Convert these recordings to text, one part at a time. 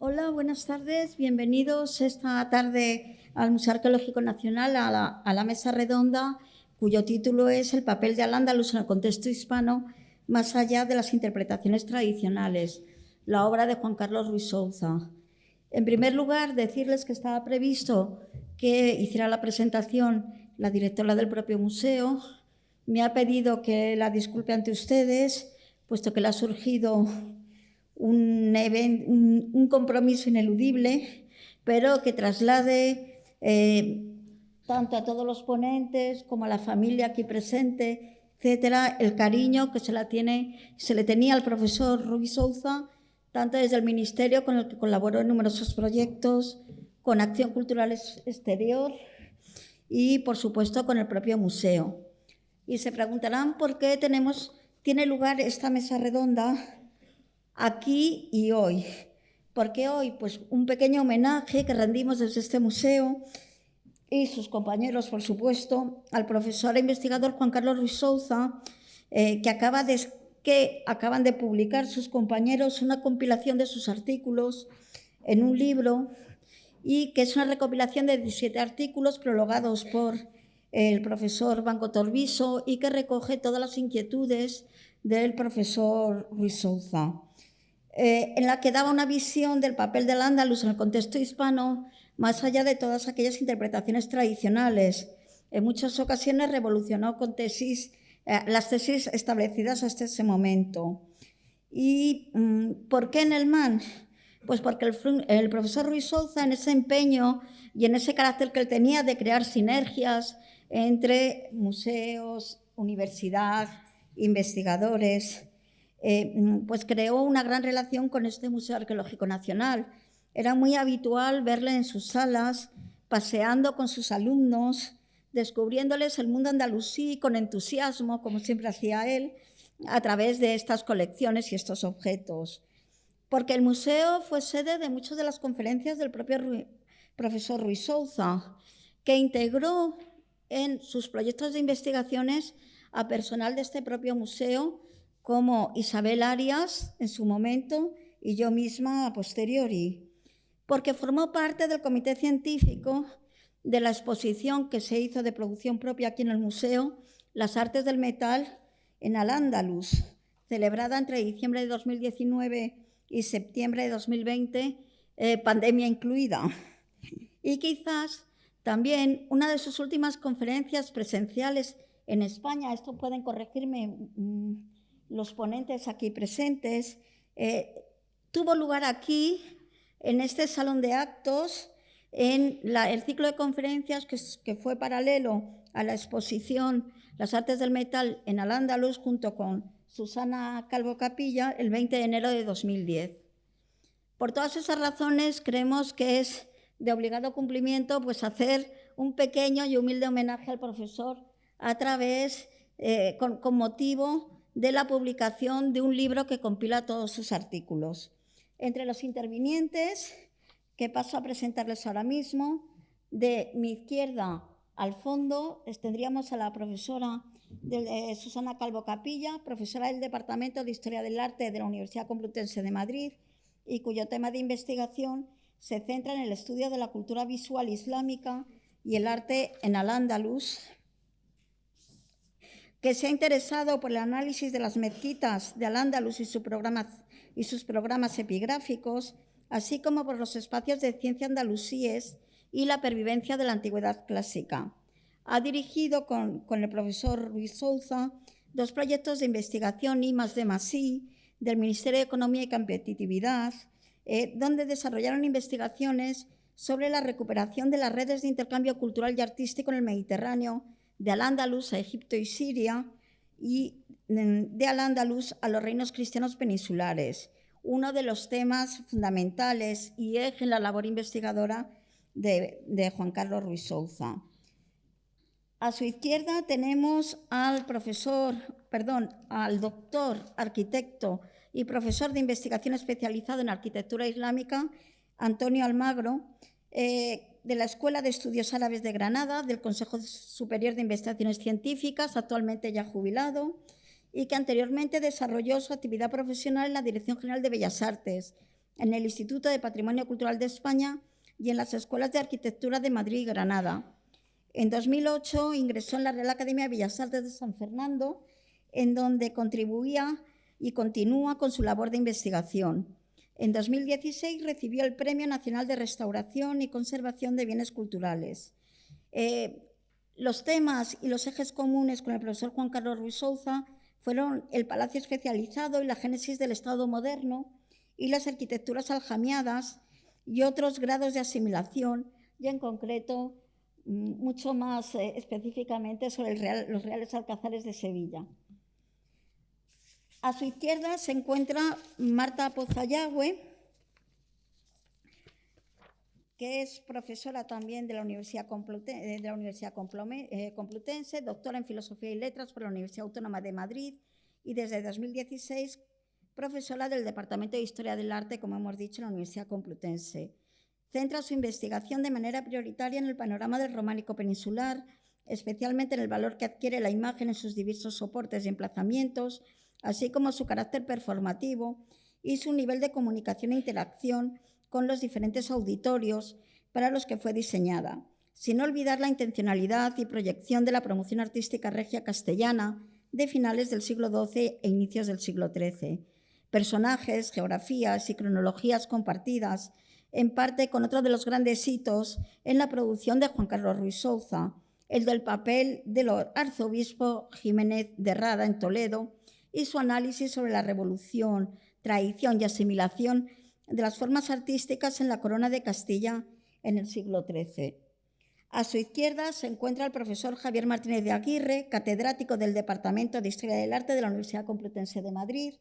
Hola, buenas tardes. Bienvenidos esta tarde al Museo Arqueológico Nacional, a la mesa redonda, cuyo título es El papel de Al-Ándalus en el contexto hispano, más allá de las interpretaciones tradicionales, la obra de Juan Carlos Ruiz Souza. En primer lugar, decirles que estaba previsto que hiciera la presentación la directora del propio museo. Me ha pedido que la disculpe ante ustedes, puesto que le ha surgido un compromiso ineludible, pero que traslade tanto a todos los ponentes como a la familia aquí presente, etcétera, el cariño que se le tenía al profesor Ruiz Souza, tanto desde el Ministerio, con el que colaboró en numerosos proyectos, con Acción Cultural Exterior y, por supuesto, con el propio museo. Y se preguntarán por qué tiene lugar esta mesa redonda aquí y hoy. ¿Por qué hoy? Pues un pequeño homenaje que rendimos desde este museo y sus compañeros, por supuesto, al profesor e investigador Juan Carlos Ruiz Souza, que acaban de publicar sus compañeros una compilación de sus artículos en un libro, y que es una recopilación de 17 artículos prologados por el profesor Banco Torviso y que recoge todas las inquietudes del profesor Ruiz Souza, en la que daba una visión del papel del Al-Ándalus en el contexto hispano, más allá de todas aquellas interpretaciones tradicionales. En muchas ocasiones revolucionó con las tesis establecidas hasta ese momento. ¿Y por qué en el MAN? Pues porque el profesor Ruiz Souza, en ese empeño y en ese carácter que él tenía de crear sinergias entre museos, universidad, investigadores, pues creó una gran relación con este Museo Arqueológico Nacional. Era muy habitual verle en sus salas, paseando con sus alumnos, descubriéndoles el mundo andalusí con entusiasmo, como siempre hacía él, a través de estas colecciones y estos objetos. Porque el museo fue sede de muchas de las conferencias del propio profesor Ruiz Souza, que integró en sus proyectos de investigaciones a personal de este propio museo, como Isabel Arias en su momento y yo misma a posteriori, porque formó parte del comité científico de la exposición que se hizo de producción propia aquí en el museo, Las artes del metal en Al-Ándalus, celebrada entre diciembre de 2019 y septiembre de 2020, pandemia incluida. Y quizás también una de sus últimas conferencias presenciales en España, esto pueden corregirme los ponentes aquí presentes, tuvo lugar aquí, en este salón de actos, en el ciclo de conferencias que fue paralelo a la exposición Las artes del metal en Al-Ándalus, junto con Susana Calvo Capilla, el 20 de enero de 2010. Por todas esas razones, creemos que es de obligado cumplimiento pues, hacer un pequeño y humilde homenaje al profesor a través, con motivo de la publicación de un libro que compila todos sus artículos. Entre los intervinientes, que paso a presentarles ahora mismo, de mi izquierda al fondo tendríamos a la profesora Susana Calvo Capilla, profesora del Departamento de Historia del Arte de la Universidad Complutense de Madrid, y cuyo tema de investigación se centra en el estudio de la cultura visual islámica y el arte en Al-Ándalus, que se ha interesado por el análisis de las mezquitas de Al-Ándalus y sus programas epigráficos, así como por los espacios de ciencia andalusíes y la pervivencia de la antigüedad clásica. Ha dirigido con el profesor Ruiz Souza 2 proyectos de investigación I+D+I del Ministerio de Economía y Competitividad, donde desarrollaron investigaciones sobre la recuperación de las redes de intercambio cultural y artístico en el Mediterráneo, de Al-Ándalus a Egipto y Siria, y de Al-Ándalus a los reinos cristianos peninsulares, uno de los temas fundamentales y eje en la labor investigadora de Juan Carlos Ruiz Souza. A su izquierda tenemos al doctor, arquitecto y profesor de investigación especializado en arquitectura islámica, Antonio Almagro, de la Escuela de Estudios Árabes de Granada, del Consejo Superior de Investigaciones Científicas, actualmente ya jubilado, y que anteriormente desarrolló su actividad profesional en la Dirección General de Bellas Artes, en el Instituto de Patrimonio Cultural de España y en las Escuelas de Arquitectura de Madrid y Granada. En 2008 ingresó en la Real Academia de Bellas Artes de San Fernando, en donde contribuía y continúa con su labor de investigación. En 2016 recibió el Premio Nacional de Restauración y Conservación de Bienes Culturales. Los temas y los ejes comunes con el profesor Juan Carlos Ruiz Souza fueron el Palacio Especializado y la génesis del Estado moderno y las arquitecturas aljamiadas y otros grados de asimilación, y en concreto mucho más específicamente sobre los Reales Alcázares de Sevilla. A su izquierda se encuentra Marta Pozayagüe, que es profesora también de la Universidad Complutense, doctora en Filosofía y Letras por la Universidad Autónoma de Madrid y desde 2016 profesora del Departamento de Historia del Arte, como hemos dicho, en la Universidad Complutense. Centra su investigación de manera prioritaria en el panorama del románico peninsular, especialmente en el valor que adquiere la imagen en sus diversos soportes y emplazamientos, así como su carácter performativo y su nivel de comunicación e interacción con los diferentes auditorios para los que fue diseñada, sin olvidar la intencionalidad y proyección de la promoción artística regia castellana de finales del siglo XII e inicios del siglo XIII. Personajes, geografías y cronologías compartidas, en parte con otro de los grandes hitos en la producción de Juan Carlos Ruiz Souza, el del papel del arzobispo Jiménez de Rada en Toledo y su análisis sobre la revolución, tradición y asimilación de las formas artísticas en la corona de Castilla en el siglo XIII. A su izquierda se encuentra el profesor Javier Martínez de Aguirre, catedrático del Departamento de Historia del Arte de la Universidad Complutense de Madrid.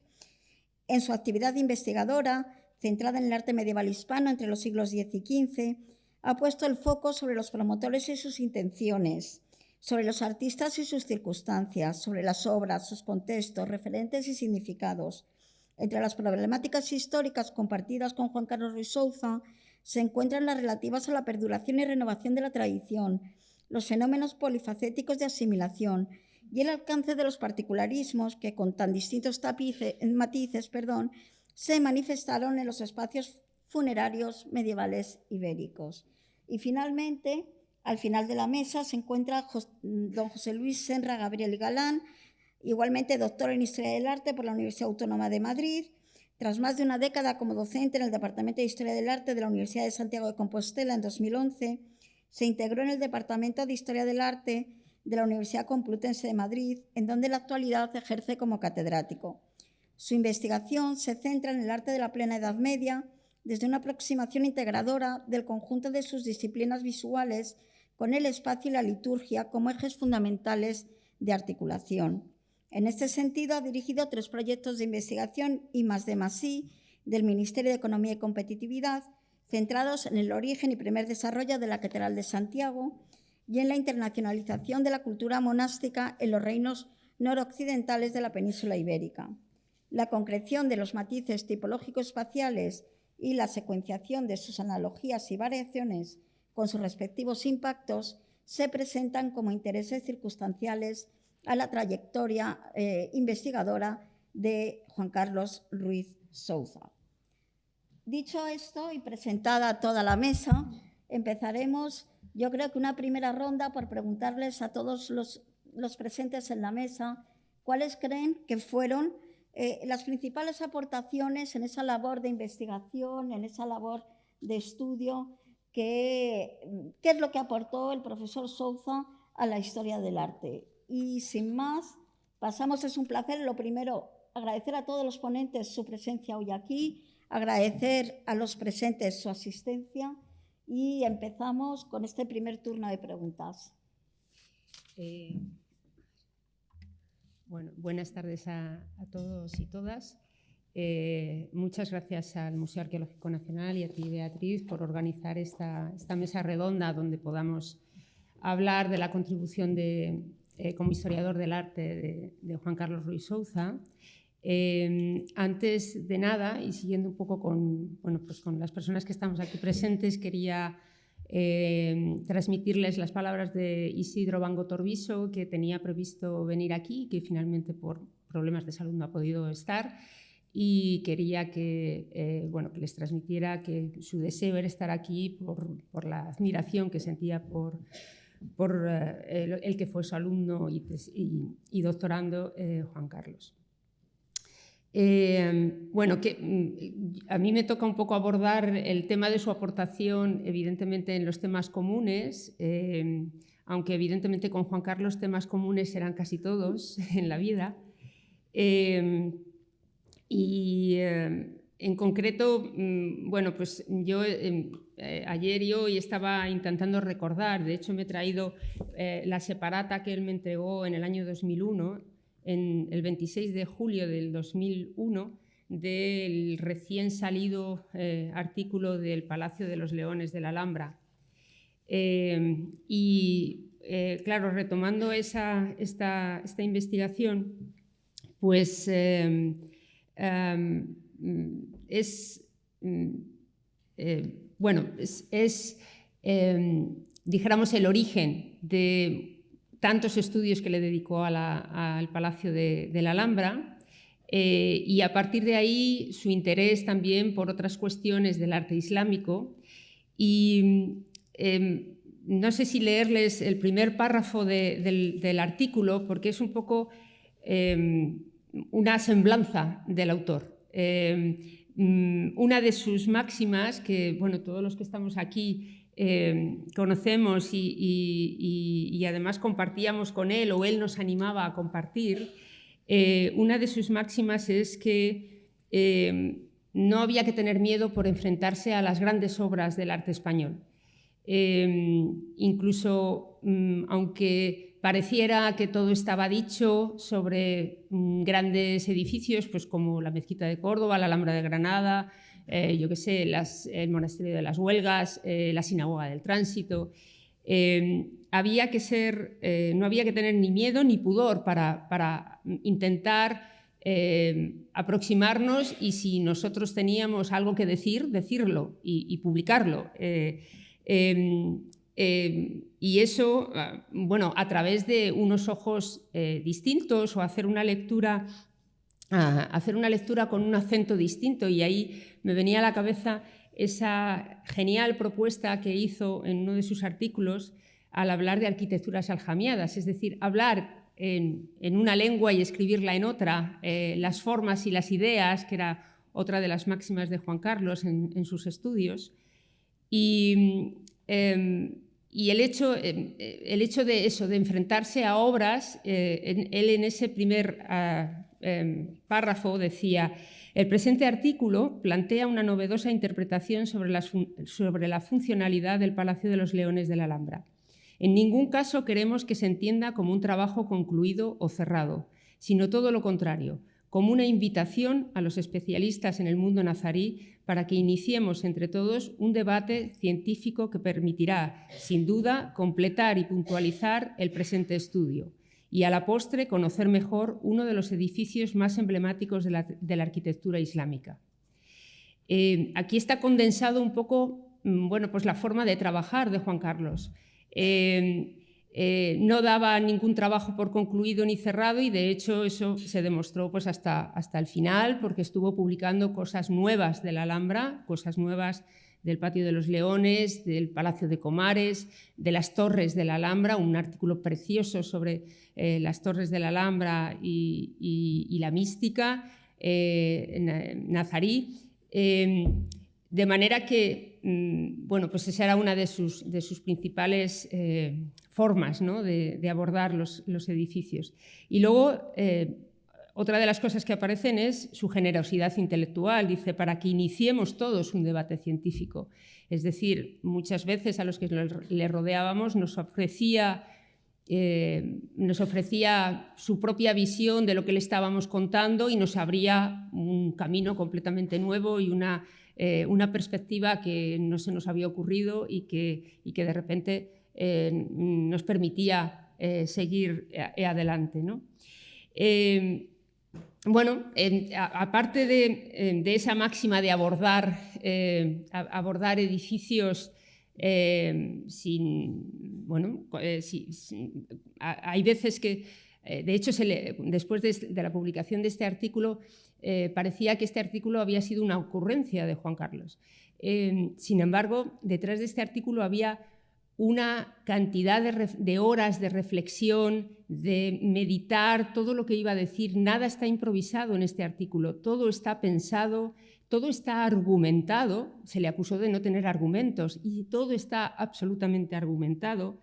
En su actividad investigadora, centrada en el arte medieval hispano entre los siglos X y XV, ha puesto el foco sobre los promotores y sus intenciones, sobre los artistas y sus circunstancias, sobre las obras, sus contextos, referentes y significados. Entre las problemáticas históricas compartidas con Juan Carlos Ruiz Souza se encuentran las relativas a la perduración y renovación de la tradición, los fenómenos polifacéticos de asimilación y el alcance de los particularismos que, con tan distintos matices, se manifestaron en los espacios funerarios medievales ibéricos. Y finalmente, al final de la mesa se encuentra don José Luis Senra Gabriel Galán, igualmente doctor en Historia del Arte por la Universidad Autónoma de Madrid. Tras más de una década como docente en el Departamento de Historia del Arte de la Universidad de Santiago de Compostela en 2011, se integró en el Departamento de Historia del Arte de la Universidad Complutense de Madrid, en donde en la actualidad ejerce como catedrático. Su investigación se centra en el arte de la plena Edad Media desde una aproximación integradora del conjunto de sus disciplinas visuales con el espacio y la liturgia como ejes fundamentales de articulación. En este sentido, ha dirigido 3 proyectos de investigación I+D+I del Ministerio de Economía y Competitividad, centrados en el origen y primer desarrollo de la Catedral de Santiago y en la internacionalización de la cultura monástica en los reinos noroccidentales de la península ibérica. La concreción de los matices tipológico-espaciales y la secuenciación de sus analogías y variaciones con sus respectivos impactos se presentan como intereses circunstanciales a la trayectoria investigadora de Juan Carlos Ruiz Souza. Dicho esto y presentada toda la mesa, empezaremos, yo creo que una primera ronda por preguntarles a todos los presentes en la mesa cuáles creen que fueron las principales aportaciones en esa labor de investigación, en esa labor de estudio, qué es lo que aportó el profesor Souza a la historia del arte. Y sin más, pasamos, es un placer, lo primero, agradecer a todos los ponentes su presencia hoy aquí, agradecer a los presentes su asistencia y empezamos con este primer turno de preguntas. Bueno, buenas tardes a todos y todas. Muchas gracias al Museo Arqueológico Nacional y a ti, Beatriz, por organizar esta mesa redonda donde podamos hablar de la contribución como historiador del arte de Juan Carlos Ruiz Souza. Antes de nada, y siguiendo un poco con las personas que estamos aquí presentes, quería transmitirles las palabras de Isidro Bango Torviso, que tenía previsto venir aquí y que finalmente por problemas de salud no ha podido estar. y quería que, bueno, que les transmitiera que su deseo era estar aquí por la admiración que sentía por el que fue su alumno y doctorando, Juan Carlos. Bueno, a mí me toca un poco abordar el tema de su aportación, evidentemente, en los temas comunes, aunque evidentemente con Juan Carlos temas comunes eran casi todos en la vida. En concreto, bueno, pues yo ayer y hoy estaba intentando recordar, de hecho me he traído la separata que él me entregó en el año 2001, en el 26 de julio del 2001, del recién salido artículo del Palacio de los Leones de la Alhambra. Claro, retomando esta investigación, pues dijéramos, el origen de tantos estudios que le dedicó al Palacio de la Alhambra, y a partir de ahí su interés también por otras cuestiones del arte islámico. Y no sé si leerles el primer párrafo del artículo, porque es un poco una semblanza del autor. Una de sus máximas, que bueno, todos los que estamos aquí conocemos y además compartíamos con él, o él nos animaba a compartir, una de sus máximas es que no había que tener miedo por enfrentarse a las grandes obras del arte español. Incluso aunque pareciera que todo estaba dicho sobre grandes edificios, pues como la Mezquita de Córdoba, la Alhambra de Granada, yo qué sé, el Monasterio de las Huelgas, la Sinagoga del Tránsito. No había que tener ni miedo ni pudor para intentar aproximarnos, y si nosotros teníamos algo que decir, decirlo y publicarlo. Y eso, bueno, a través de unos ojos distintos, o hacer una lectura con un acento distinto. Y ahí me venía a la cabeza esa genial propuesta que hizo en uno de sus artículos al hablar de arquitecturas aljamiadas, es decir, hablar en una lengua y escribirla en otra, las formas y las ideas, que era otra de las máximas de Juan Carlos en sus estudios. Y el hecho de eso, de enfrentarse a obras, él en ese primer párrafo decía: el presente artículo plantea una novedosa interpretación sobre la funcionalidad del Palacio de los Leones de la Alhambra. En ningún caso queremos que se entienda como un trabajo concluido o cerrado, sino todo lo contrario, como una invitación a los especialistas en el mundo nazarí para que iniciemos entre todos un debate científico que permitirá, sin duda, completar y puntualizar el presente estudio y, a la postre, conocer mejor uno de los edificios más emblemáticos de la arquitectura islámica. Aquí está condensado un poco, bueno, pues la forma de trabajar de Juan Carlos. No daba ningún trabajo por concluido ni cerrado, y de hecho eso se demostró pues hasta el final, porque estuvo publicando cosas nuevas de la Alhambra, cosas nuevas del Patio de los Leones, del Palacio de Comares, de las torres de la Alhambra, un artículo precioso sobre las torres de la Alhambra y la mística nazarí. De manera que, bueno, pues esa era una de sus principales formas, ¿no?, de abordar los edificios. Y luego, otra de las cosas que aparecen es su generosidad intelectual. Dice: para que iniciemos todos un debate científico. Es decir, muchas veces a los que le rodeábamos nos ofrecía su propia visión de lo que le estábamos contando, y nos abría un camino completamente nuevo y una perspectiva que no se nos había ocurrido, y que de repente nos permitía seguir adelante, ¿no? Bueno, aparte de esa máxima de abordar edificios hay veces que, de hecho, después de la publicación de este artículo, parecía que este artículo había sido una ocurrencia de Juan Carlos. Sin embargo, detrás de este artículo había una cantidad de horas de reflexión, de meditar, todo lo que iba a decir. Nada está improvisado en este artículo, todo está pensado, todo está argumentado. Se le acusó de no tener argumentos y todo está absolutamente argumentado.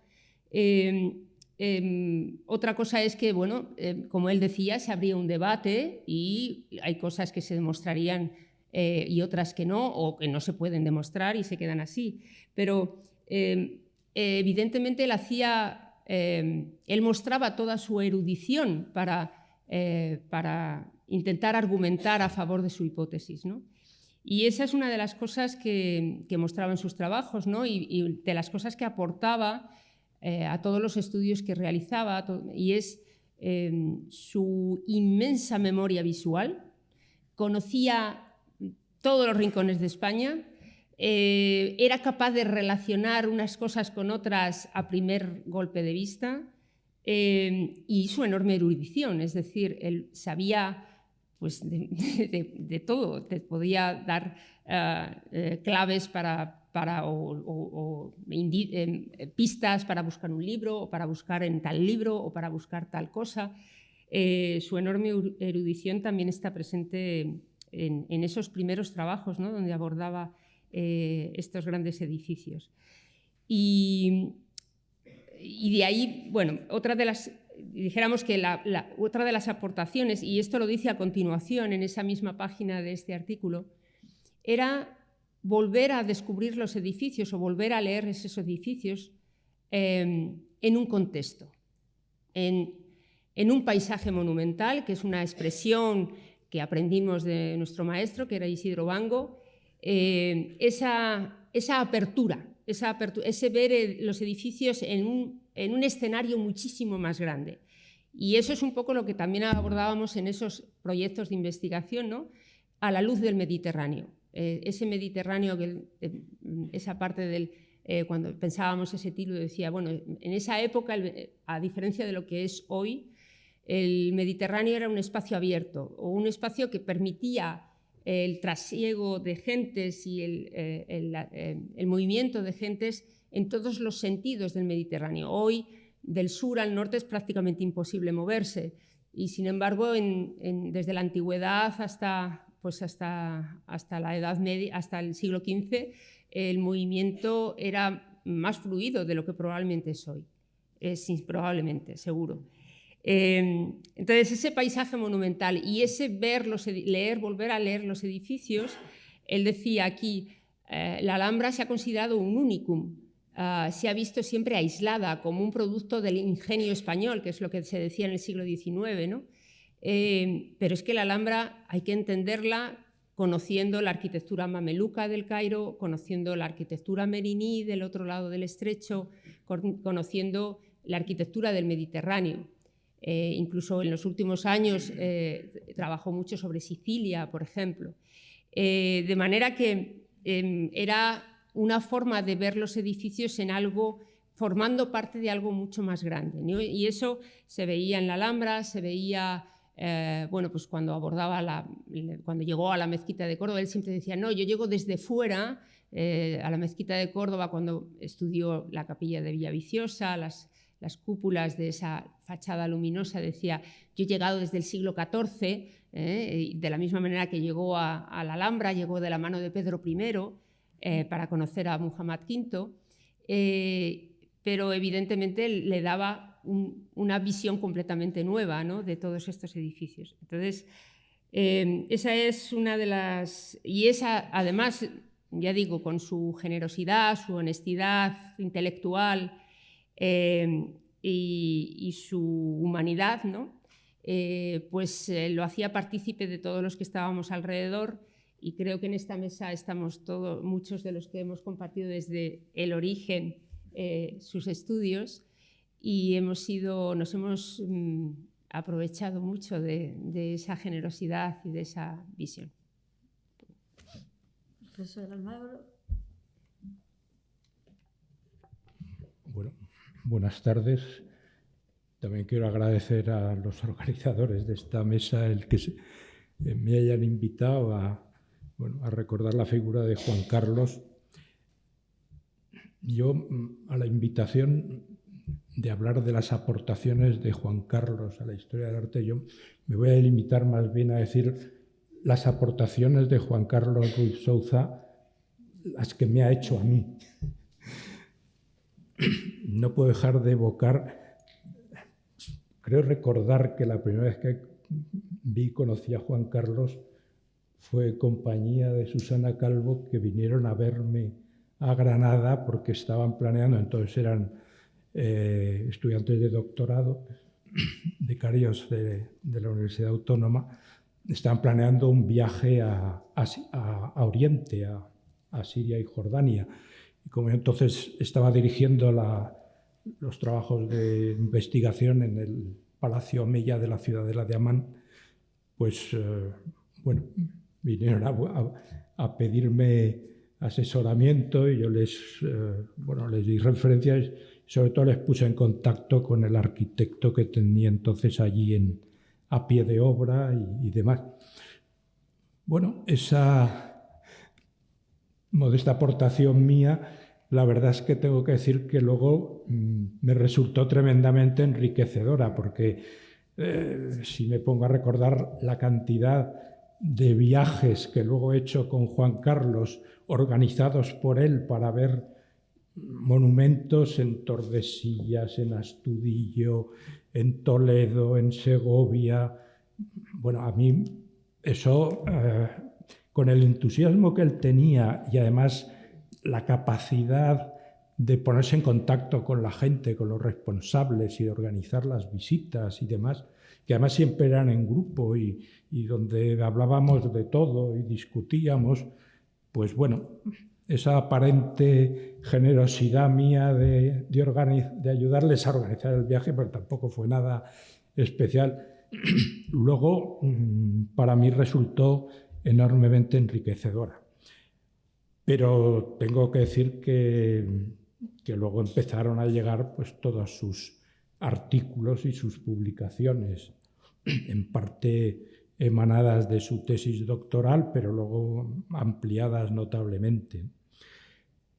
Otra cosa es que, bueno, como él decía, se abría un debate y hay cosas que se demostrarían y otras que no, o que no se pueden demostrar y se quedan así. Pero evidentemente él mostraba toda su erudición para intentar argumentar a favor de su hipótesis, ¿no? Y esa es una de las cosas que mostraba en sus trabajos, ¿no? y de las cosas que aportaba a todos los estudios que realizaba, y es su inmensa memoria visual. Conocía todos los rincones de España, era capaz de relacionar unas cosas con otras a primer golpe de vista, y su enorme erudición, es decir, él sabía pues, de todo, te podía dar claves pistas para buscar un libro, o para buscar en tal libro, o para buscar tal cosa. Su enorme erudición también está presente en esos primeros trabajos, ¿no? Donde abordaba estos grandes edificios. Y de ahí, bueno, dijéramos que otra de las aportaciones, y esto lo dice a continuación en esa misma página de este artículo, era volver a descubrir los edificios o volver a leer esos edificios en un contexto, en un paisaje monumental, que es una expresión que aprendimos de nuestro maestro, que era Isidro Bango, esa apertura, ese ver los edificios en un escenario muchísimo más grande. Y eso es un poco lo que también abordábamos en esos proyectos de investigación, ¿no? A la luz del Mediterráneo. Ese Mediterráneo, esa parte cuando pensábamos ese título, decía, bueno, en esa época, a diferencia de lo que es hoy, el Mediterráneo era un espacio abierto, o un espacio que permitía el trasiego de gentes y el movimiento de gentes en todos los sentidos del Mediterráneo. Hoy, del sur al norte, es prácticamente imposible moverse, y sin embargo, desde la antigüedad hasta la Edad Media, hasta el siglo XV, el movimiento era más fluido de lo que probablemente es hoy. Probablemente, seguro. Entonces, ese paisaje monumental y ese volver a leer los edificios, él decía aquí, la Alhambra se ha considerado un unicum, se ha visto siempre aislada como un producto del ingenio español, que es lo que se decía en el siglo XIX, ¿no? Pero es que la Alhambra hay que entenderla conociendo la arquitectura mameluca del Cairo, conociendo la arquitectura meriní del otro lado del estrecho, conociendo la arquitectura del Mediterráneo. Incluso en los últimos años trabajó mucho sobre Sicilia, por ejemplo. De manera que era una forma de ver los edificios en algo, formando parte de algo mucho más grande, ¿no? Y eso se veía en la Alhambra, se veía, bueno, pues cuando llegó a la Mezquita de Córdoba, él siempre decía, no, yo llego desde fuera a la Mezquita de Córdoba, cuando estudió la capilla de Villaviciosa, las cúpulas de esa fachada luminosa, decía, yo he llegado desde el siglo XIV, de la misma manera que llegó a la Alhambra, llegó de la mano de Pedro I para conocer a Muhammad V, pero evidentemente le daba una visión completamente nueva, ¿no? De todos estos edificios. Entonces, esa es una de las... Y esa, además, ya digo, con su generosidad, su honestidad intelectual, y su humanidad, ¿no? Pues lo hacía partícipe de todos los que estábamos alrededor, y creo que en esta mesa estamos muchos de los que hemos compartido desde el origen sus estudios, y nos hemos aprovechado mucho de esa generosidad y de esa visión. Profesor Almagro. Bueno, buenas tardes. También quiero agradecer a los organizadores de esta mesa el me hayan invitado a recordar la figura de Juan Carlos. Yo, a la invitación de hablar de las aportaciones de Juan Carlos a la historia del arte, yo me voy a limitar más bien a decir las aportaciones de Juan Carlos Ruiz Souza, las que me ha hecho a mí. No puedo dejar de evocar, creo recordar que la primera vez que vi y conocí a Juan Carlos fue compañía de Susana Calvo, que vinieron a verme a Granada porque estaban planeando, entonces eran estudiantes de doctorado, becarios de la Universidad Autónoma, estaban planeando un viaje a Oriente, a Siria y Jordania. Y como yo entonces estaba dirigiendo los trabajos de investigación en el Palacio Omeya de la Ciudadela de Amán, pues vinieron a pedirme asesoramiento y yo les di referencias, sobre todo les puse en contacto con el arquitecto que tenía entonces allí a pie de obra y demás. Bueno, esa modesta aportación mía, la verdad es que tengo que decir que luego me resultó tremendamente enriquecedora, porque si me pongo a recordar la cantidad de viajes que luego he hecho con Juan Carlos, organizados por él para ver monumentos en Tordesillas, en Astudillo, en Toledo, en Segovia. Bueno, a mí eso, con el entusiasmo que él tenía y además la capacidad de ponerse en contacto con la gente, con los responsables y de organizar las visitas y demás, que además siempre eran en grupo y donde hablábamos de todo y discutíamos, pues bueno, esa aparente generosidad mía de ayudarles a organizar el viaje, pero tampoco fue nada especial. Luego, para mí resultó enormemente enriquecedora. Pero tengo que decir que luego empezaron a llegar pues, todos sus artículos y sus publicaciones, en parte emanadas de su tesis doctoral, pero luego ampliadas notablemente.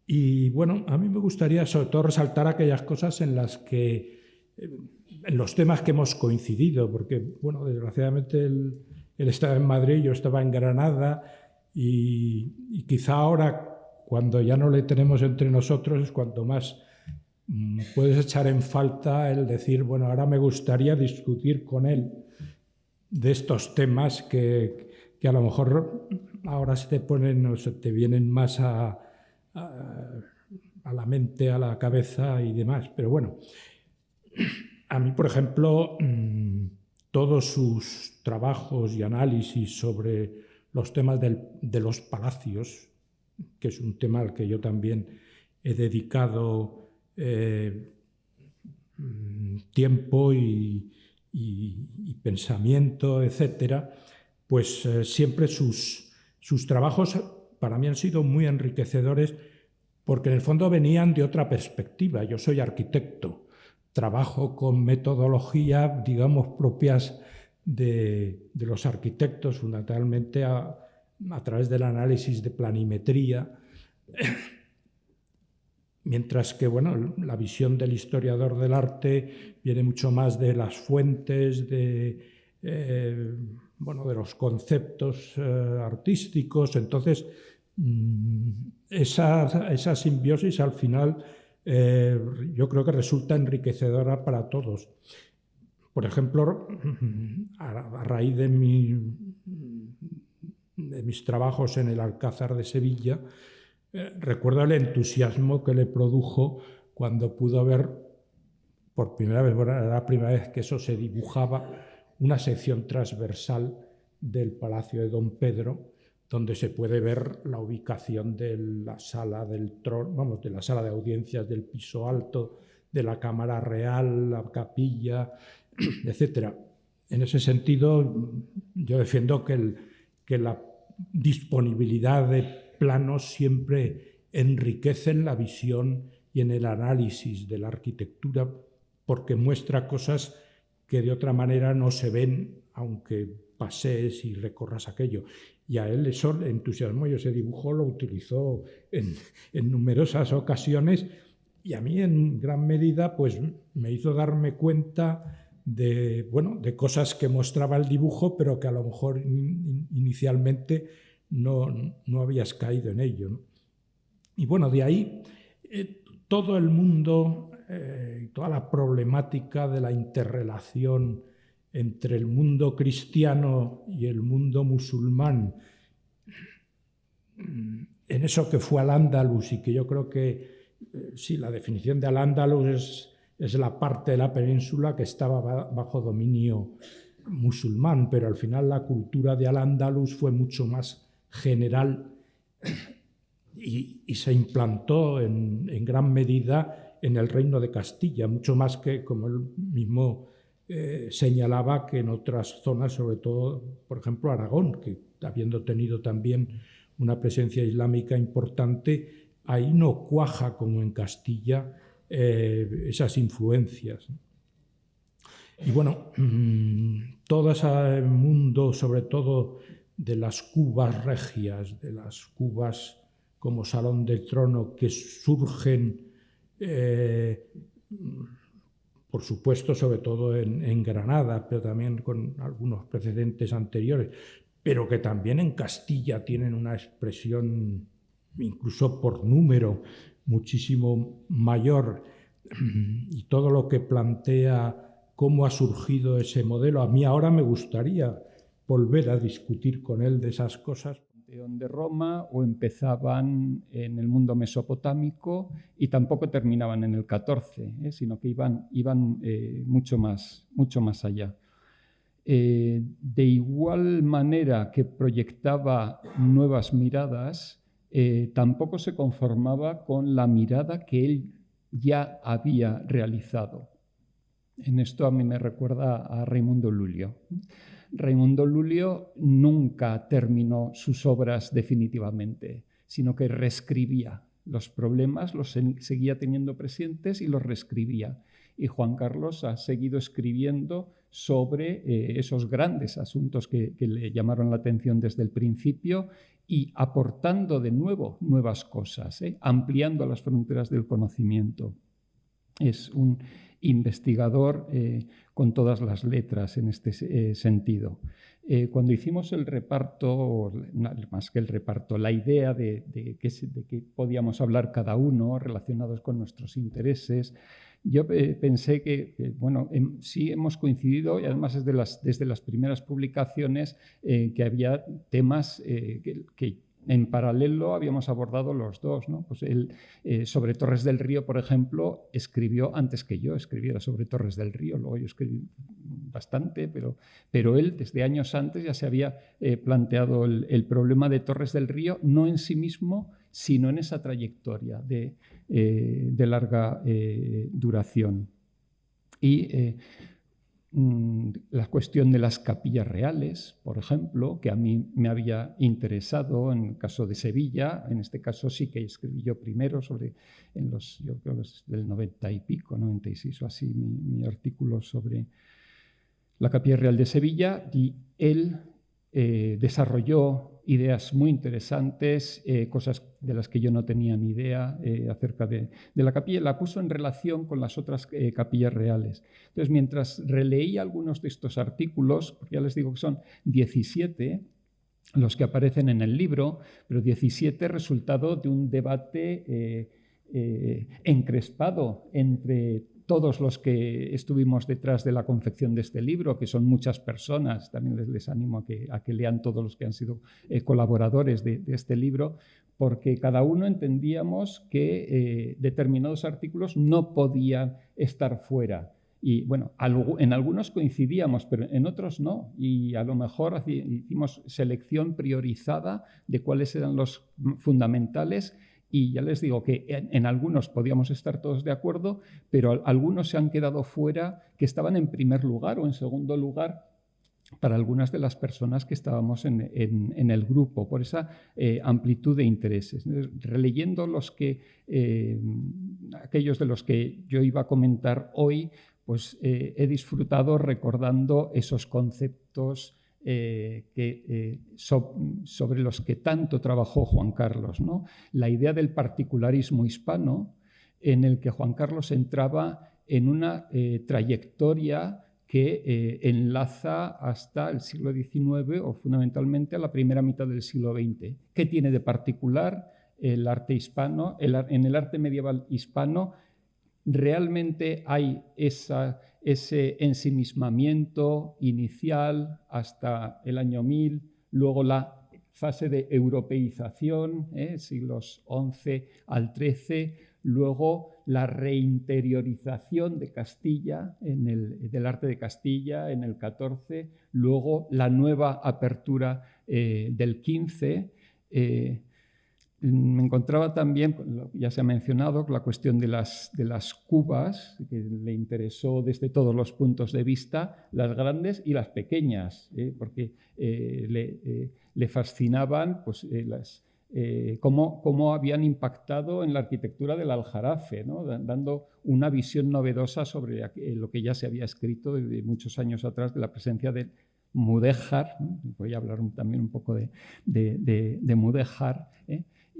Y bueno, a mí me gustaría sobre todo resaltar aquellas cosas en las que, en los temas que hemos coincidido, porque bueno, desgraciadamente él estaba en Madrid, yo estaba en Granada, y quizá ahora, cuando ya no le tenemos entre nosotros, es cuando más puedes echar en falta el decir, bueno, ahora me gustaría discutir con él de estos temas que a lo mejor ahora se te ponen o se te vienen más a la mente, a la cabeza y demás. Pero bueno, a mí, por ejemplo, todos sus trabajos y análisis sobre los temas de los palacios, que es un tema al que yo también he dedicado tiempo y pensamiento, etcétera, pues siempre sus trabajos para mí han sido muy enriquecedores, porque en el fondo venían de otra perspectiva. Yo soy arquitecto, trabajo con metodología, digamos, propias de los arquitectos, fundamentalmente a través del análisis de planimetría, mientras que bueno, la visión del historiador del arte viene mucho más de las fuentes, de los conceptos artísticos. Entonces, esa simbiosis al final yo creo que resulta enriquecedora para todos. Por ejemplo, a raíz de mis trabajos en el Alcázar de Sevilla, recuerdo el entusiasmo que le produjo cuando pudo ver por primera vez, era la primera vez que eso se dibujaba, una sección transversal del Palacio de Don Pedro, donde se puede ver la ubicación de la sala del trono, de la sala de audiencias del piso alto, de la Cámara Real, la capilla, etc. En ese sentido, yo defiendo que la disponibilidad de planos siempre enriquecen la visión y en el análisis de la arquitectura, porque muestra cosas que de otra manera no se ven, aunque pasees y recorras aquello. Y a él eso le entusiasmó y ese dibujo lo utilizó en numerosas ocasiones, y a mí en gran medida pues me hizo darme cuenta de cosas que mostraba el dibujo, pero que a lo mejor inicialmente no habías caído en ello, ¿no? Y bueno, de ahí todo el mundo, toda la problemática de la interrelación entre el mundo cristiano y el mundo musulmán, en eso que fue Al-Ándalus, y que yo creo que sí, la definición de Al-Ándalus es la parte de la península que estaba bajo dominio musulmán, pero al final la cultura de Al-Ándalus fue mucho más general y se implantó en gran medida en el Reino de Castilla, mucho más que, como él mismo señalaba, que en otras zonas, sobre todo, por ejemplo, Aragón, que habiendo tenido también una presencia islámica importante, ahí no cuaja como en Castilla esas influencias. Y bueno, todo ese mundo, sobre todo de las cubas regias, de las cubas como Salón del Trono, que surgen, por supuesto, sobre todo en Granada, pero también con algunos precedentes anteriores, pero que también en Castilla tienen una expresión, incluso por número, muchísimo mayor, y todo lo que plantea cómo ha surgido ese modelo. A mí ahora me gustaría volver a discutir con él de esas cosas. De Roma, o empezaban en el mundo mesopotámico y tampoco terminaban en el XIV, sino que iban mucho más allá. De igual manera que proyectaba nuevas miradas, tampoco se conformaba con la mirada que él ya había realizado. En esto a mí me recuerda a Raimundo Lulio. Raimundo Lulio nunca terminó sus obras definitivamente, sino que reescribía los problemas, los seguía teniendo presentes y los reescribía. Y Juan Carlos ha seguido escribiendo sobre esos grandes asuntos que le llamaron la atención desde el principio, y aportando de nuevo nuevas cosas, ampliando las fronteras del conocimiento. Es un investigador con todas las letras en este sentido. Cuando hicimos el reparto, más que el reparto, la idea de qué podíamos hablar cada uno relacionados con nuestros intereses, yo pensé que bueno, sí hemos coincidido, y además desde las primeras publicaciones, que había temas que en paralelo habíamos abordado los dos, ¿no? Pues él, sobre Torres del Río, por ejemplo, escribió antes que yo escribiera sobre Torres del Río. Luego yo escribí bastante, pero él desde años antes ya se había planteado el problema de Torres del Río, no en sí mismo, sino en esa trayectoria de larga duración. Y la cuestión de las capillas reales, por ejemplo, que a mí me había interesado en el caso de Sevilla. En este caso sí que escribí yo primero yo creo que es del 90 y pico, 96 o así, mi artículo sobre la Capilla Real de Sevilla, y él desarrolló ideas muy interesantes, cosas de las que yo no tenía ni idea acerca de la capilla. La puso en relación con las otras capillas reales. Entonces, mientras releía algunos de estos artículos, porque ya les digo que son 17 los que aparecen en el libro, pero 17 resultado de un debate encrespado entre todos los que estuvimos detrás de la confección de este libro, que son muchas personas. También les animo a que lean todos los que han sido colaboradores de este libro, porque cada uno entendíamos que determinados artículos no podían estar fuera. Y bueno, en algunos coincidíamos, pero en otros no. Y a lo mejor hicimos selección priorizada de cuáles eran los fundamentales. Y ya les digo que en algunos podíamos estar todos de acuerdo, pero algunos se han quedado fuera, que estaban en primer lugar o en segundo lugar para algunas de las personas que estábamos en el grupo, por esa amplitud de intereses. Releyendo aquellos de los que yo iba a comentar hoy, pues he disfrutado recordando esos conceptos sobre los que tanto trabajó Juan Carlos, ¿no? La idea del particularismo hispano, en el que Juan Carlos entraba en una trayectoria que enlaza hasta el siglo XIX o fundamentalmente a la primera mitad del siglo XX. ¿Qué tiene de particular el arte hispano? En el arte medieval hispano realmente hay ese ensimismamiento inicial hasta el año 1000, luego la fase de europeización, siglos XI al XIII, luego la reinteriorización de Castilla, del arte de Castilla en el XIV, luego la nueva apertura del XV. Me encontraba también, ya se ha mencionado, la cuestión de las cubas, que le interesó desde todos los puntos de vista, las grandes y las pequeñas, porque le fascinaban pues, cómo habían impactado en la arquitectura del Aljarafe, ¿no? Dando una visión novedosa sobre lo que ya se había escrito desde muchos años atrás de la presencia de mudéjar. Voy a hablar también un poco de mudéjar.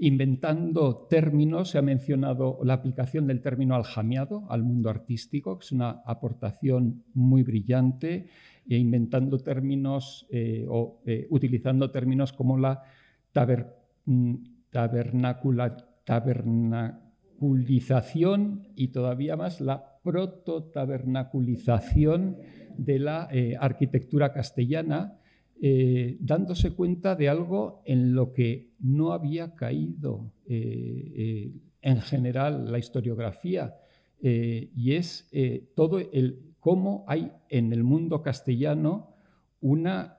Inventando términos, se ha mencionado la aplicación del término aljamiado al mundo artístico, que es una aportación muy brillante, inventando términos utilizando términos como la tabernaculización y todavía más la prototabernaculización de la arquitectura castellana, dándose cuenta de algo en lo que no había caído en general la historiografía, y es cómo hay en el mundo castellano una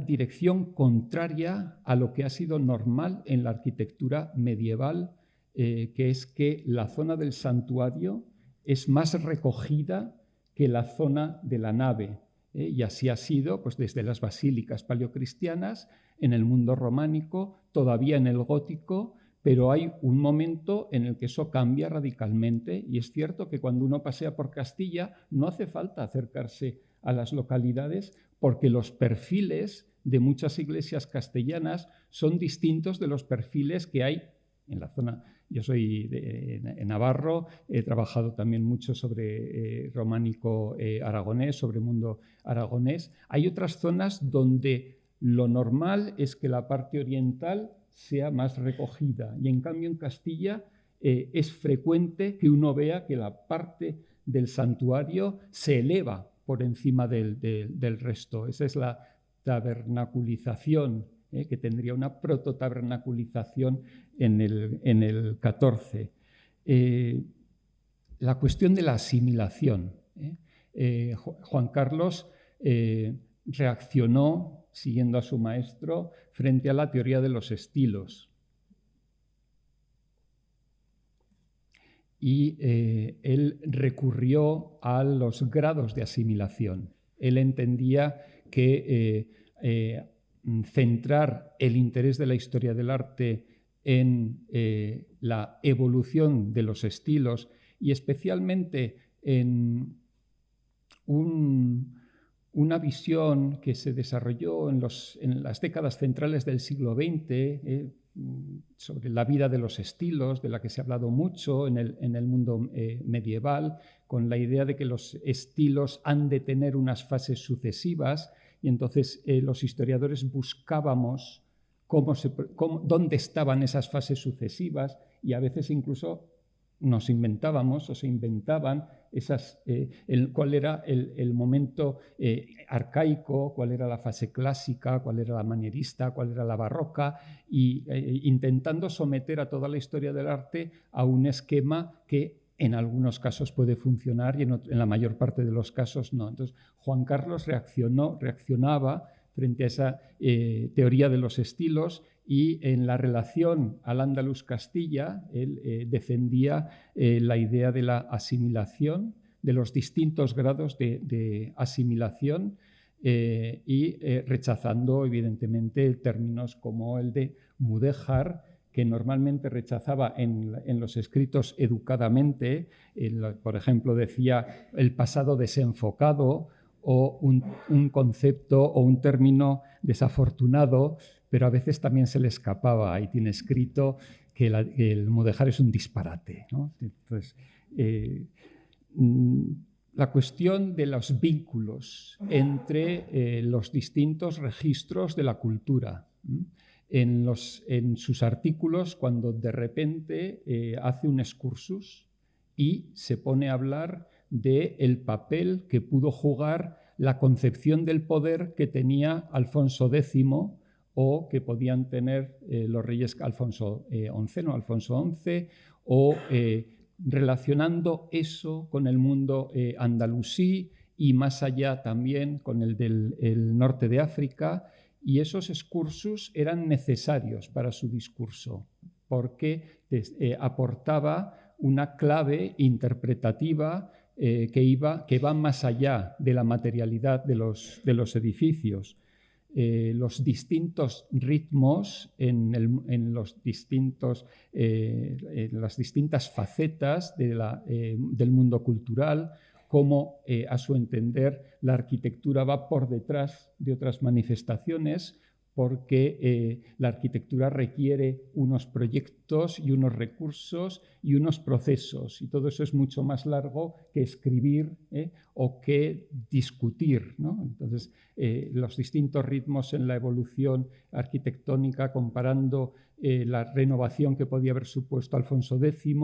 dirección contraria a lo que ha sido normal en la arquitectura medieval, que es que la zona del santuario es más recogida que la zona de la nave. Y así ha sido pues, desde las basílicas paleocristianas, en el mundo románico, todavía en el gótico, pero hay un momento en el que eso cambia radicalmente, y es cierto que cuando uno pasea por Castilla no hace falta acercarse a las localidades porque los perfiles de muchas iglesias castellanas son distintos de los perfiles que hay en la zona. Yo soy de Navarro, he trabajado también mucho sobre románico aragonés, sobre mundo aragonés. Hay otras zonas donde lo normal es que la parte oriental sea más recogida, y en cambio en Castilla es frecuente que uno vea que la parte del santuario se eleva por encima del resto. Esa es la tabernaculización, que tendría una prototabernaculización en el XIV. La cuestión de la asimilación. Juan Carlos reaccionó, siguiendo a su maestro, frente a la teoría de los estilos. Y él recurrió a los grados de asimilación. Él entendía que centrar el interés de la historia del arte en la evolución de los estilos, y especialmente en una visión que se desarrolló en las décadas centrales del siglo XX, sobre la vida de los estilos, de la que se ha hablado mucho en el mundo medieval, con la idea de que los estilos han de tener unas fases sucesivas, y entonces los historiadores buscábamos dónde estaban esas fases sucesivas, y a veces incluso nos inventábamos o se inventaban cuál era el momento arcaico, cuál era la fase clásica, cuál era la manierista, cuál era la barroca, y intentando someter a toda la historia del arte a un esquema que en algunos casos puede funcionar y en la mayor parte de los casos no. Entonces, Juan Carlos reaccionaba frente a esa teoría de los estilos, y en la relación Al-Ándalus-Castilla, él defendía la idea de la asimilación, de los distintos grados de asimilación, y rechazando, evidentemente, términos como el de mudéjar, que normalmente rechazaba en los escritos educadamente. Por ejemplo, decía el pasado desenfocado, o un concepto o un término desafortunado, pero a veces también se le escapaba. Ahí tiene escrito que el mudéjar es un disparate, ¿no? Entonces, la cuestión de los vínculos entre los distintos registros de la cultura. En sus artículos, cuando de repente hace un excursus y se pone a hablar del papel que pudo jugar la concepción del poder que tenía Alfonso X o que podían tener los reyes Alfonso XI, o relacionando eso con el mundo andalusí y más allá también con el del norte de África. Y esos excursus eran necesarios para su discurso porque aportaba una clave interpretativa que va más allá de la materialidad de los edificios. Los distintos ritmos en las distintas facetas del mundo cultural, cómo, a su entender, la arquitectura va por detrás de otras manifestaciones, porque la arquitectura requiere unos proyectos y unos recursos y unos procesos, y todo eso es mucho más largo que escribir o que discutir, ¿no? Entonces, los distintos ritmos en la evolución arquitectónica, comparando la renovación que podía haber supuesto Alfonso X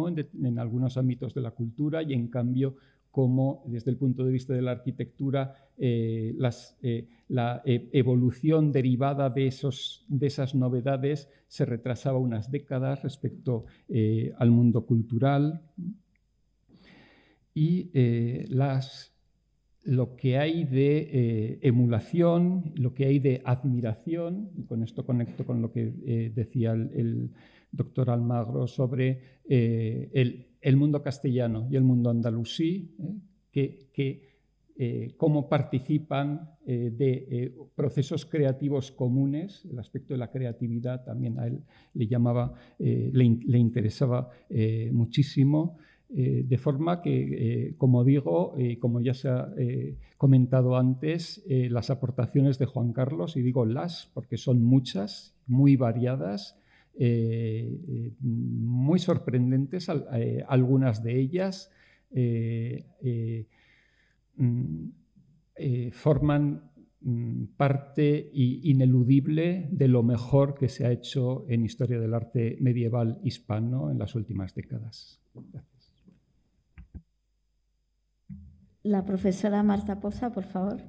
en algunos ámbitos de la cultura, y en cambio cómo, desde el punto de vista de la arquitectura, la evolución derivada de esas novedades se retrasaba unas décadas respecto al mundo cultural. Y lo que hay de emulación, lo que hay de admiración, y con esto conecto con lo que decía el doctor Almagro sobre el mundo castellano y el mundo andalusí, cómo participan de procesos creativos comunes. El aspecto de la creatividad también a él le interesaba muchísimo, de forma que, como digo, como ya se ha comentado antes, las aportaciones de Juan Carlos, y digo las porque son muchas, muy variadas, muy sorprendentes, algunas de ellas forman parte ineludible de lo mejor que se ha hecho en historia del arte medieval hispano en las últimas décadas. Gracias. La profesora Marta Poza, por favor.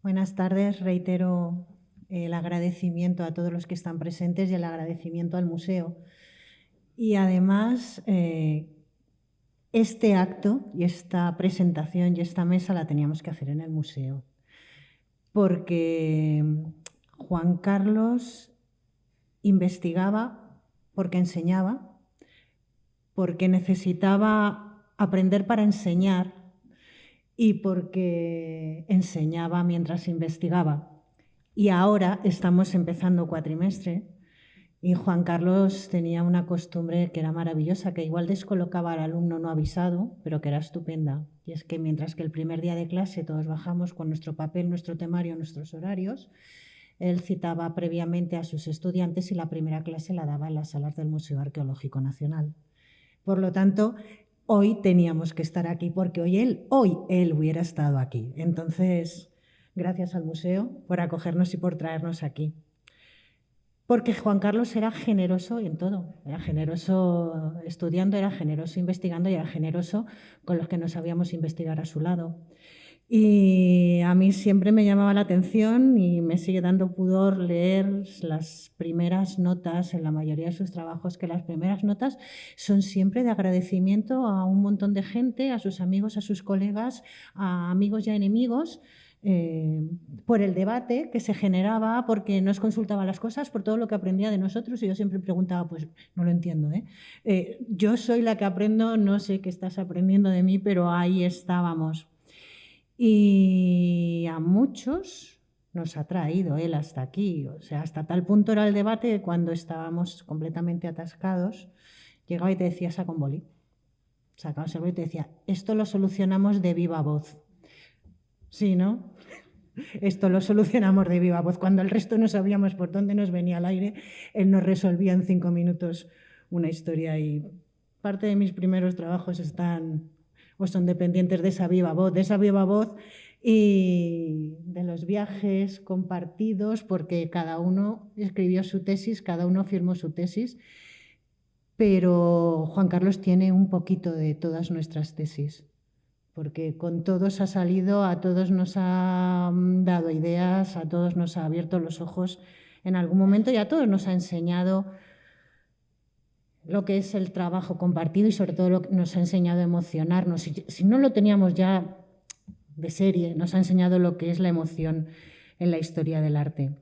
Buenas tardes. Reitero el agradecimiento a todos los que están presentes y el agradecimiento al museo. Y además, este acto y esta presentación y esta mesa la teníamos que hacer en el museo, porque Juan Carlos investigaba porque enseñaba, porque necesitaba aprender para enseñar y porque enseñaba mientras investigaba. Y ahora estamos empezando cuatrimestre y Juan Carlos tenía una costumbre que era maravillosa, que igual descolocaba al alumno no avisado, pero que era estupenda. Y es que mientras que el primer día de clase todos bajamos con nuestro papel, nuestro temario, nuestros horarios, él citaba previamente a sus estudiantes y la primera clase la daba en las salas del Museo Arqueológico Nacional. Por lo tanto, hoy teníamos que estar aquí porque hoy él hubiera estado aquí. Entonces, gracias al museo por acogernos y por traernos aquí. Porque Juan Carlos era generoso en todo. Era generoso estudiando, era generoso investigando y era generoso con los que no sabíamos investigar a su lado. Y a mí siempre me llamaba la atención y me sigue dando pudor leer las primeras notas en la mayoría de sus trabajos, que las primeras notas son siempre de agradecimiento a un montón de gente, a sus amigos, a sus colegas, a amigos y a enemigos, por el debate que se generaba, porque nos consultaba las cosas, por todo lo que aprendía de nosotros, y yo siempre preguntaba, pues no lo entiendo, yo soy la que aprendo, no sé qué estás aprendiendo de mí, pero ahí estábamos. Y a muchos nos ha traído él hasta aquí, o sea, hasta tal punto era el debate que cuando estábamos completamente atascados, llegaba y te decía, saca un boli. Sacabas el boli y te decía, esto lo solucionamos de viva voz. Sí, ¿no? Esto lo solucionamos de viva voz. Cuando el resto no sabíamos por dónde nos venía el aire, él nos resolvía en 5 minutos una historia y parte de mis primeros trabajos están o son dependientes de esa viva voz y de los viajes compartidos, porque cada uno escribió su tesis, cada uno firmó su tesis, pero Juan Carlos tiene un poquito de todas nuestras tesis, porque con todos ha salido, a todos nos ha dado ideas, a todos nos ha abierto los ojos en algún momento y a todos nos ha enseñado lo que es el trabajo compartido y sobre todo nos ha enseñado a emocionarnos. Si no lo teníamos ya de serie, nos ha enseñado lo que es la emoción en la historia del arte.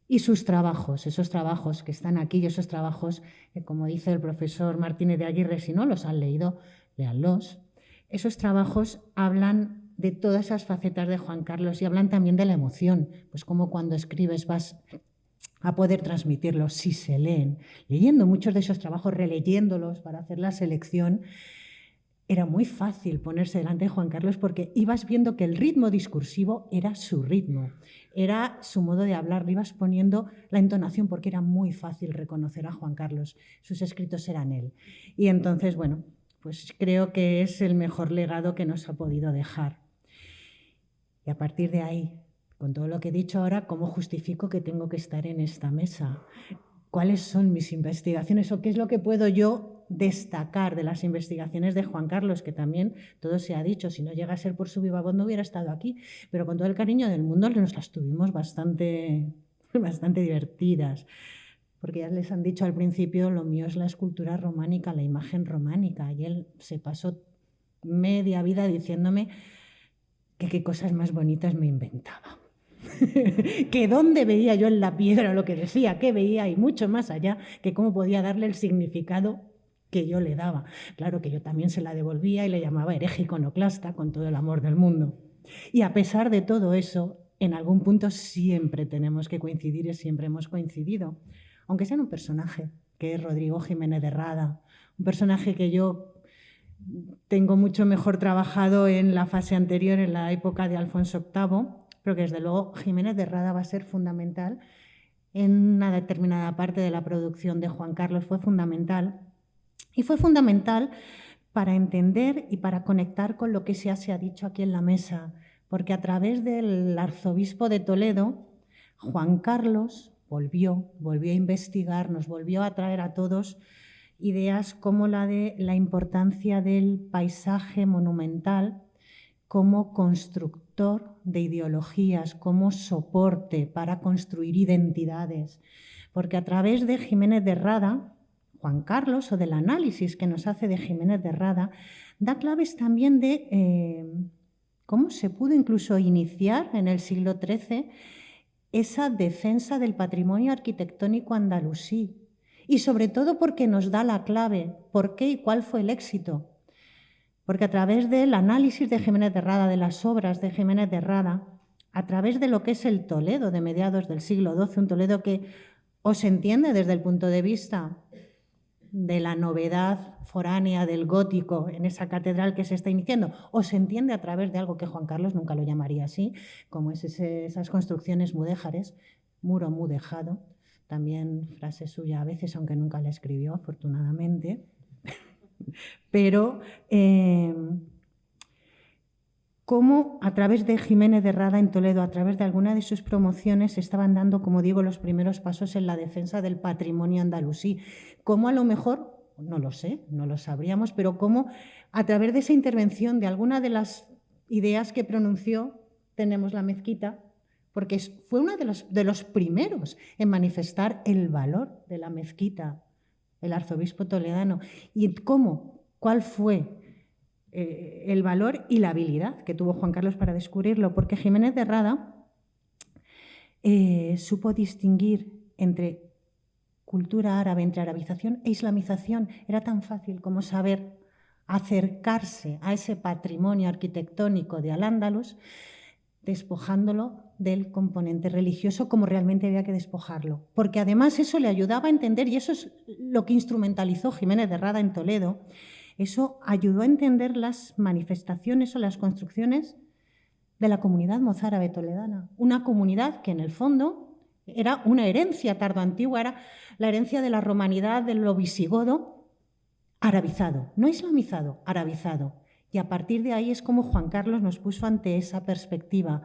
Y sus trabajos, esos trabajos que están aquí y esos trabajos que, como dice el profesor Martínez de Aguirre, si no los han leído, léanlos. Esos trabajos hablan de todas esas facetas de Juan Carlos y hablan también de la emoción, pues como cuando escribes vas a poder transmitirlos si se leen. Leyendo muchos de esos trabajos, releyéndolos para hacer la selección, era muy fácil ponerse delante de Juan Carlos porque ibas viendo que el ritmo discursivo era su ritmo, era su modo de hablar, le ibas poniendo la entonación porque era muy fácil reconocer a Juan Carlos, sus escritos eran él. Y entonces, bueno, pues creo que es el mejor legado que nos ha podido dejar. Y a partir de ahí, con todo lo que he dicho ahora, ¿cómo justifico que tengo que estar en esta mesa? ¿Cuáles son mis investigaciones o qué es lo que puedo yo destacar de las investigaciones de Juan Carlos? Que también todo se ha dicho, si no llega a ser por su viva voz no hubiera estado aquí, pero con todo el cariño del mundo nos las tuvimos bastante divertidas. Porque ya les han dicho al principio, lo mío es la escultura románica, la imagen románica, y él se pasó media vida diciéndome que qué cosas más bonitas me inventaba. Que dónde veía yo en la piedra lo que decía, qué veía y mucho más allá, que cómo podía darle el significado que yo le daba. Claro que yo también se la devolvía y le llamaba hereje iconoclasta con todo el amor del mundo. Y a pesar de todo eso, en algún punto siempre tenemos que coincidir y siempre hemos coincidido. Aunque sea en un personaje, que es Rodrigo Jiménez de Rada, un personaje que yo tengo mucho mejor trabajado en la fase anterior, en la época de Alfonso VIII, pero que desde luego Jiménez de Rada va a ser fundamental en una determinada parte de la producción de Juan Carlos, fue fundamental. Y fue fundamental para entender y para conectar con lo que se ha dicho aquí en la mesa, porque a través del arzobispo de Toledo, Juan Carlos volvió a investigar, nos volvió a traer a todos ideas como la de la importancia del paisaje monumental como constructor de ideologías, como soporte para construir identidades. Porque a través de Jiménez de Rada, Juan Carlos, o del análisis que nos hace de Jiménez de Rada, da claves también de cómo se pudo incluso iniciar en el siglo XIII esa defensa del patrimonio arquitectónico andalusí. Y sobre todo porque nos da la clave, por qué y cuál fue el éxito. Porque a través del análisis de Jiménez de Rada, de las obras de Jiménez de Rada, a través de lo que es el Toledo de mediados del siglo XII, un Toledo que o se entiende desde el punto de vista de la novedad foránea del gótico en esa catedral que se está iniciando, o se entiende a través de algo que Juan Carlos nunca lo llamaría así, como es esas construcciones mudéjares, muro mudejado, también frase suya a veces, aunque nunca la escribió, afortunadamente. Pero cómo a través de Jiménez de Rada en Toledo, a través de alguna de sus promociones, se estaban dando, como digo, los primeros pasos en la defensa del patrimonio andalusí. Cómo a lo mejor, no lo sé, no lo sabríamos, pero cómo a través de esa intervención de alguna de las ideas que pronunció, tenemos la mezquita, porque fue uno de los primeros en manifestar el valor de la mezquita, el arzobispo toledano, y cuál fue el valor y la habilidad que tuvo Juan Carlos para descubrirlo, porque Jiménez de Rada supo distinguir entre cultura árabe, entre arabización e islamización. Era tan fácil como saber acercarse a ese patrimonio arquitectónico de Al-Ándalus, despojándolo del componente religioso como realmente había que despojarlo. Porque además eso le ayudaba a entender, y eso es lo que instrumentalizó Jiménez de Rada en Toledo, eso ayudó a entender las manifestaciones o las construcciones de la comunidad mozárabe toledana, una comunidad que en el fondo era una herencia tardoantigua, era la herencia de la romanidad, de lo visigodo, arabizado, no islamizado, arabizado. Y a partir de ahí es como Juan Carlos nos puso ante esa perspectiva,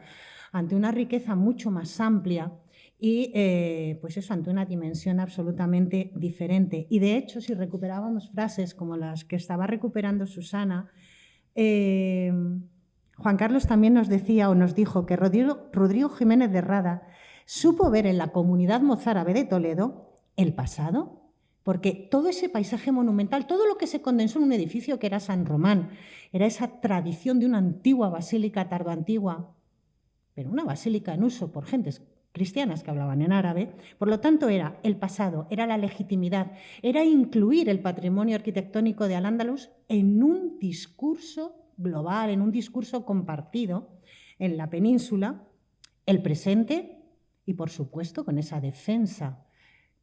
ante una riqueza mucho más amplia y pues eso, ante una dimensión absolutamente diferente. Y de hecho, si recuperábamos frases como las que estaba recuperando Susana, Juan Carlos también nos decía o nos dijo que Rodrigo Jiménez de Rada supo ver en la comunidad mozárabe de Toledo el pasado, porque todo ese paisaje monumental, todo lo que se condensó en un edificio que era San Román, era esa tradición de una antigua basílica tardoantigua, pero una basílica en uso por gentes cristianas que hablaban en árabe. Por lo tanto, era el pasado, era la legitimidad, era incluir el patrimonio arquitectónico de Al-Ándalus en un discurso global, en un discurso compartido en la península, el presente y, por supuesto, con esa defensa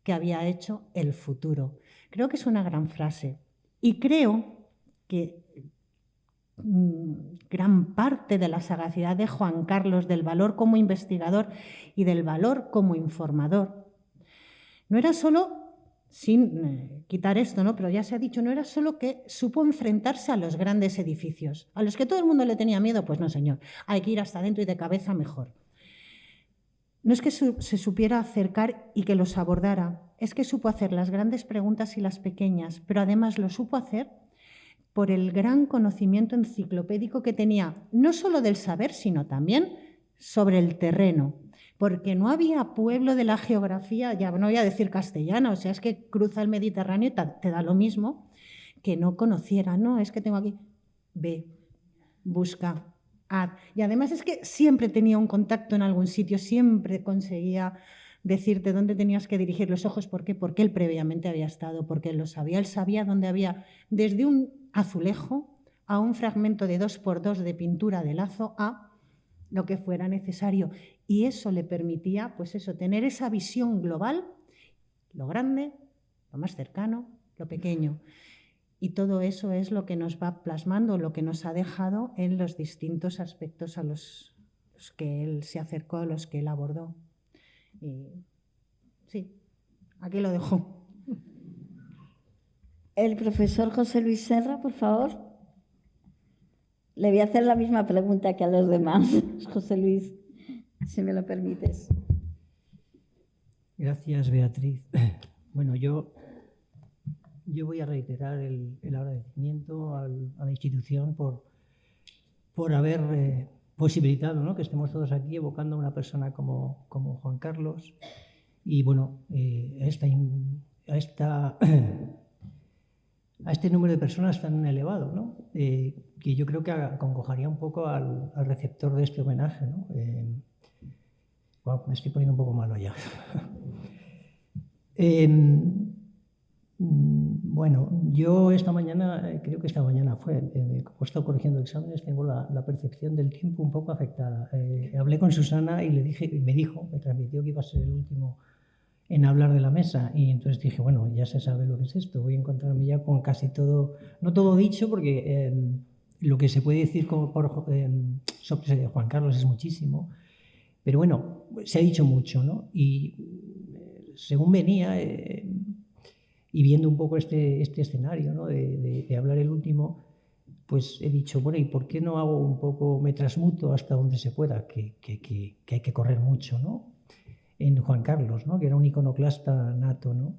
que había hecho el futuro. Creo que es una gran frase y creo que gran parte de la sagacidad de Juan Carlos, del valor como investigador y del valor como informador, no era solo, sin quitar esto, ¿no? Pero ya se ha dicho, no era solo que supo enfrentarse a los grandes edificios, a los que todo el mundo le tenía miedo, pues no, señor, hay que ir hasta adentro y de cabeza mejor. No es que se supiera acercar y que los abordara, es que supo hacer las grandes preguntas y las pequeñas, pero además lo supo hacer por el gran conocimiento enciclopédico que tenía, no solo del saber, sino también sobre el terreno, porque no había pueblo de la geografía, ya no voy a decir castellana, o sea, es que cruza el Mediterráneo y te da lo mismo, que no conociera, no, es que tengo aquí, ve, busca, haz. Y además es que siempre tenía un contacto en algún sitio, siempre conseguía decirte dónde tenías que dirigir los ojos. ¿Por qué? Porque él previamente había estado, porque él lo sabía. Él sabía dónde había, desde un azulejo a un fragmento de 2x2 de pintura de lazo a lo que fuera necesario. Y eso le permitía, pues eso, tener esa visión global, lo grande, lo más cercano, lo pequeño. Y todo eso es lo que nos va plasmando, lo que nos ha dejado en los distintos aspectos a los que él se acercó, a los que él abordó. Y sí, aquí lo dejo. El profesor José Luis Serra, por favor. Le voy a hacer la misma pregunta que a los demás. José Luis, si me lo permites. Gracias, Beatriz. Bueno, yo voy a reiterar el agradecimiento a la institución por haber posibilitado, ¿no?, que estemos todos aquí evocando a una persona como Juan Carlos y, bueno, a este número de personas tan elevado, ¿no? Que yo creo que acongojaría un poco al receptor de este homenaje, ¿no? Wow, me estoy poniendo un poco malo ya. Bueno, yo esta mañana, creo que esta mañana fue, como he estado corrigiendo exámenes, tengo la percepción del tiempo un poco afectada. Hablé con Susana y me transmitió que iba a ser el último en hablar de la mesa, y entonces dije, bueno, ya se sabe lo que es esto, voy a encontrarme ya con casi todo, no todo dicho, porque lo que se puede decir sobre Juan Carlos es muchísimo, pero bueno, se ha dicho mucho, ¿no? Y según venía y viendo un poco este escenario, ¿no?, de hablar el último, pues he dicho, bueno, ¿y por qué no hago un poco, me transmuto hasta donde se pueda, que hay que correr mucho, ¿no?, en Juan Carlos, ¿no?, que era un iconoclasta nato, ¿no?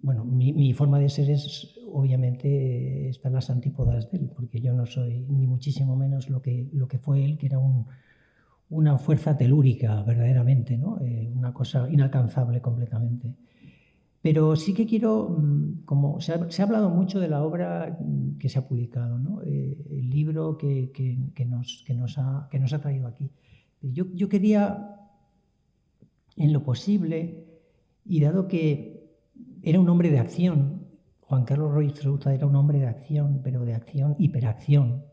Bueno, mi forma de ser es, obviamente, está en las antípodas de él, porque yo no soy ni muchísimo menos lo que fue él, que era una fuerza telúrica, verdaderamente, ¿no? Una cosa inalcanzable completamente. Pero sí que quiero, como se ha hablado mucho de la obra que se ha publicado, ¿no?, el libro que nos ha traído aquí. Yo quería, en lo posible, y dado que era un hombre de acción, Juan Carlos Roig Ceruza era un hombre de acción, pero de acción, hiperacción.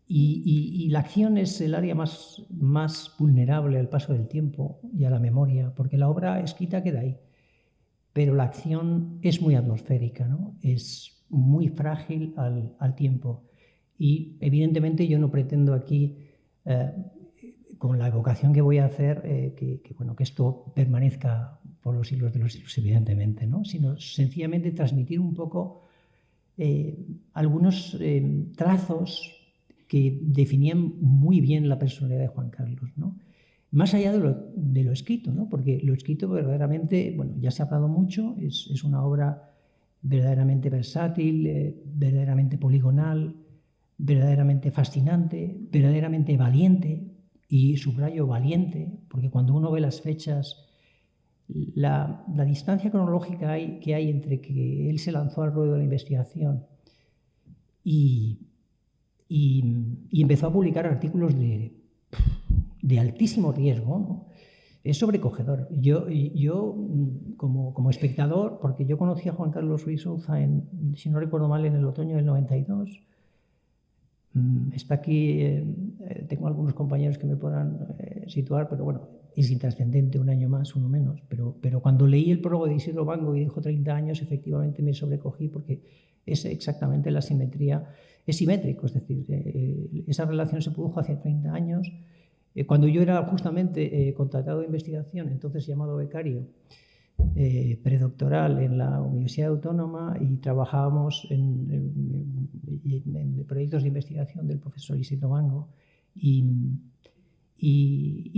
Y la acción es el área más vulnerable al paso del tiempo y a la memoria, porque la obra escrita queda ahí, pero la acción es muy atmosférica, ¿no? Es muy frágil al tiempo. Y evidentemente yo no pretendo aquí, con la evocación que voy a hacer, que esto permanezca por los siglos de los siglos, evidentemente, ¿no? Sino sencillamente transmitir un poco algunos trazos que definían muy bien la personalidad de Juan Carlos, ¿no? Más allá de lo escrito, ¿no? Porque lo escrito verdaderamente, bueno, ya se ha hablado mucho, es una obra verdaderamente versátil, verdaderamente poligonal, verdaderamente fascinante, verdaderamente valiente, y subrayo valiente, porque cuando uno ve las fechas, la distancia cronológica que hay entre que él se lanzó al ruedo de la investigación y empezó a publicar artículos de altísimo riesgo, ¿no? Es sobrecogedor. Yo como espectador, porque yo conocí a Juan Carlos Ruiz Souza, si no recuerdo mal, en el otoño del 92. Está aquí, tengo algunos compañeros que me podrán situar, pero bueno, es intrascendente, un año más, uno menos. Pero cuando leí el prólogo de Isidro Bango y dijo 30 años, efectivamente me sobrecogí, porque es exactamente la simetría, es simétrico, es decir, esa relación se produjo hace 30 años. Cuando yo era justamente contratado de investigación, entonces llamado becario, predoctoral en la Universidad Autónoma, y trabajábamos en proyectos de investigación del profesor Isidro Bango, y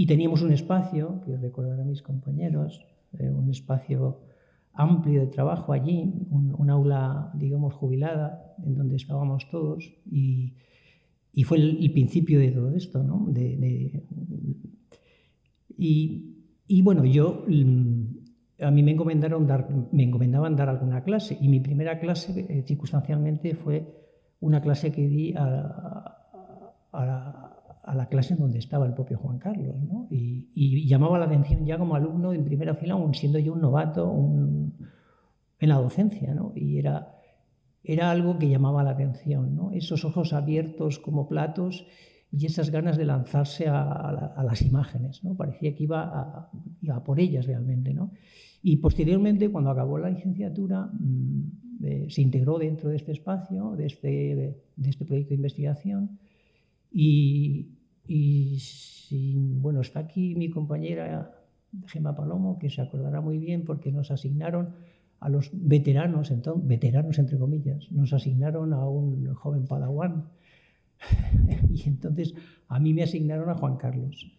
teníamos un espacio, que recordarán mis compañeros, un espacio amplio de trabajo allí, un aula, digamos, jubilada, en donde estábamos todos, y fue el principio de todo esto, ¿no? Y bueno, a mí me encomendaban dar alguna clase, y mi primera clase, circunstancialmente, fue una clase que di a la clase en donde estaba el propio Juan Carlos, ¿no? Y llamaba la atención ya como alumno en primera fila, aun siendo yo un novato en la docencia, ¿no? Y era algo que llamaba la atención, ¿no? Esos ojos abiertos como platos y esas ganas de lanzarse a las imágenes, ¿no? Parecía que iba por ellas realmente, ¿no? Y posteriormente, cuando acabó la licenciatura, se integró dentro de este espacio, de este proyecto de investigación, bueno, está aquí mi compañera Gemma Palomo, que se acordará muy bien, porque nos asignaron a los veteranos entre comillas, nos asignaron a un joven padawan, y entonces a mí me asignaron a Juan Carlos.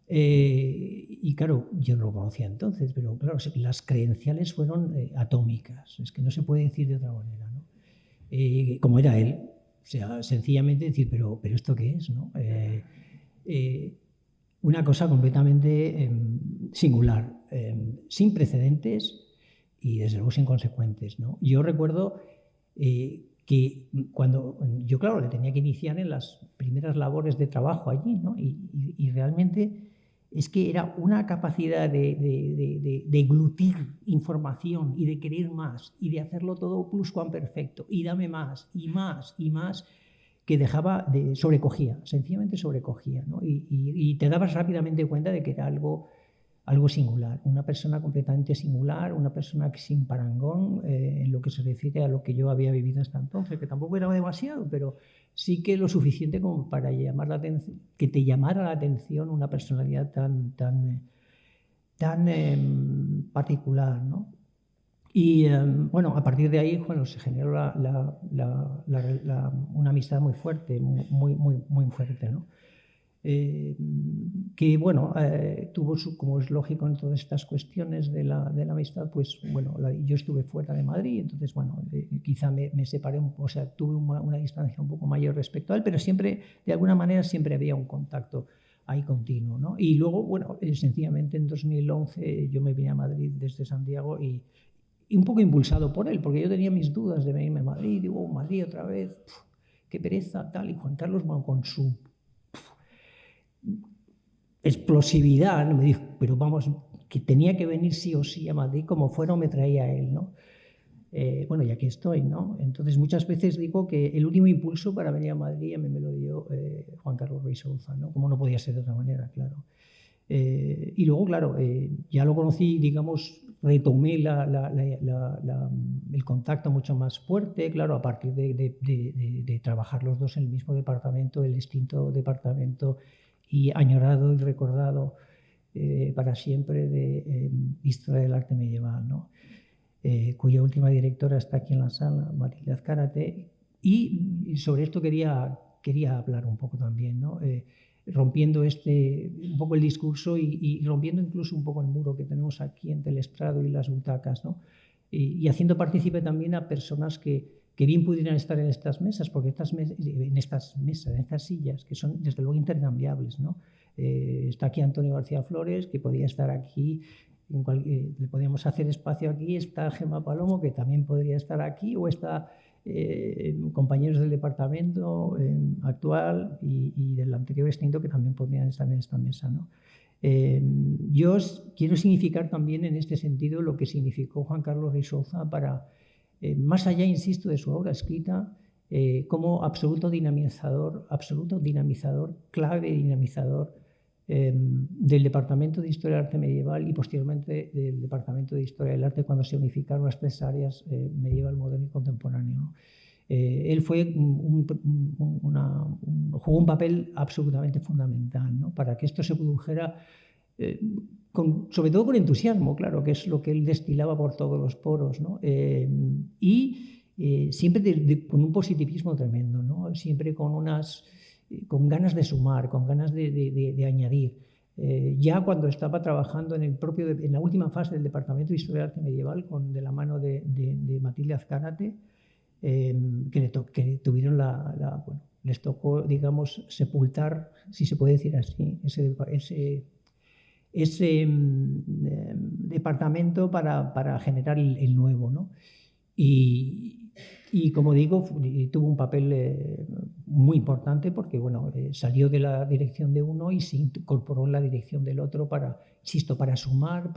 Y claro, yo no lo conocía entonces, pero claro, las credenciales fueron atómicas, es que no se puede decir de otra manera, ¿no? Como era él, o sea, sencillamente decir, pero ¿esto qué es, no? Una cosa completamente singular, sin precedentes y desde luego sin consecuentes, ¿no? Yo recuerdo que cuando yo, claro, le tenía que iniciar en las primeras labores de trabajo allí, ¿no? Y realmente es que era una capacidad de englutir información y de querer más y de hacerlo todo pluscuamperfecto y dame más y más y más, que sobrecogía, sencillamente sobrecogía, ¿no? Y te dabas rápidamente cuenta de que era algo singular, una persona completamente singular, una persona sin parangón en lo que se refiere a lo que yo había vivido hasta entonces, que tampoco era demasiado, pero sí que lo suficiente como para llamar la atención, que te llamara la atención una personalidad tan particular, ¿no? Y bueno, a partir de ahí, bueno, se generó una amistad muy fuerte, muy fuerte, ¿no? Que bueno, tuvo como es lógico en todas estas cuestiones de la amistad, pues bueno, yo estuve fuera de Madrid, entonces bueno, quizá me separé, o sea, tuve una distancia un poco mayor respecto a él, pero siempre, de alguna manera, siempre había un contacto ahí continuo, ¿no? Y luego, bueno, sencillamente en 2011 yo me vine a Madrid desde Santiago y un poco impulsado por él, porque yo tenía mis dudas de venirme a Madrid, digo, Madrid otra vez, qué pereza, tal, y Juan Carlos, bueno, con su explosividad, ¿no? Me dijo, pero vamos, que tenía que venir sí o sí a Madrid, como fuera o me traía él, ¿no? Bueno, y aquí estoy, ¿no? Entonces muchas veces digo que el último impulso para venir a Madrid a mí me lo dio Juan Carlos Ruiz Souza, ¿no? Como no podía ser de otra manera, claro. Y luego, claro, ya lo conocí, digamos, retomé el contacto mucho más fuerte, claro, a partir de trabajar los dos en el mismo departamento, el distinto departamento, y añorado y recordado para siempre de Historia del Arte Medieval, ¿no? Cuya última directora está aquí en la sala, Matilde Azcárate, y sobre esto quería hablar un poco también, ¿no? Rompiendo un poco el discurso y rompiendo incluso un poco el muro que tenemos aquí entre el estrado y las butacas, ¿no? Y haciendo partícipe también a personas que bien pudieran estar en estas mesas, porque en estas sillas, que son desde luego intercambiables, ¿no? Está aquí Antonio García Flores, que podía estar aquí, le podíamos hacer espacio aquí, está Gemma Palomo, que también podría estar aquí, o está compañeros del departamento actual y del anterior extinto que también podrían estar en esta mesa, ¿no? Yo quiero significar también en este sentido lo que significó Juan Carlos Rey Souza para, más allá, insisto, de su obra escrita, como absoluto dinamizador, clave dinamizador del Departamento de Historia del Arte Medieval y posteriormente del Departamento de Historia del Arte cuando se unificaron las tres áreas, medieval, moderno y contemporáneo, ¿no? Él jugó un papel absolutamente fundamental, ¿no? Para que esto se produjera, sobre todo con entusiasmo, claro, que es lo que él destilaba por todos los poros, ¿no? Siempre con un positivismo tremendo, ¿no? Siempre con ganas de sumar, con ganas de añadir. Ya cuando estaba trabajando en la última fase del Departamento de Historia del Arte Medieval, de la mano de Matilde Azcárate, que tuvieron les tocó, digamos, sepultar, si se puede decir así, ese departamento para generar el nuevo, ¿no? Y como digo, tuvo un papel muy importante porque, bueno, salió de la dirección de uno y se incorporó en la dirección del otro para sumar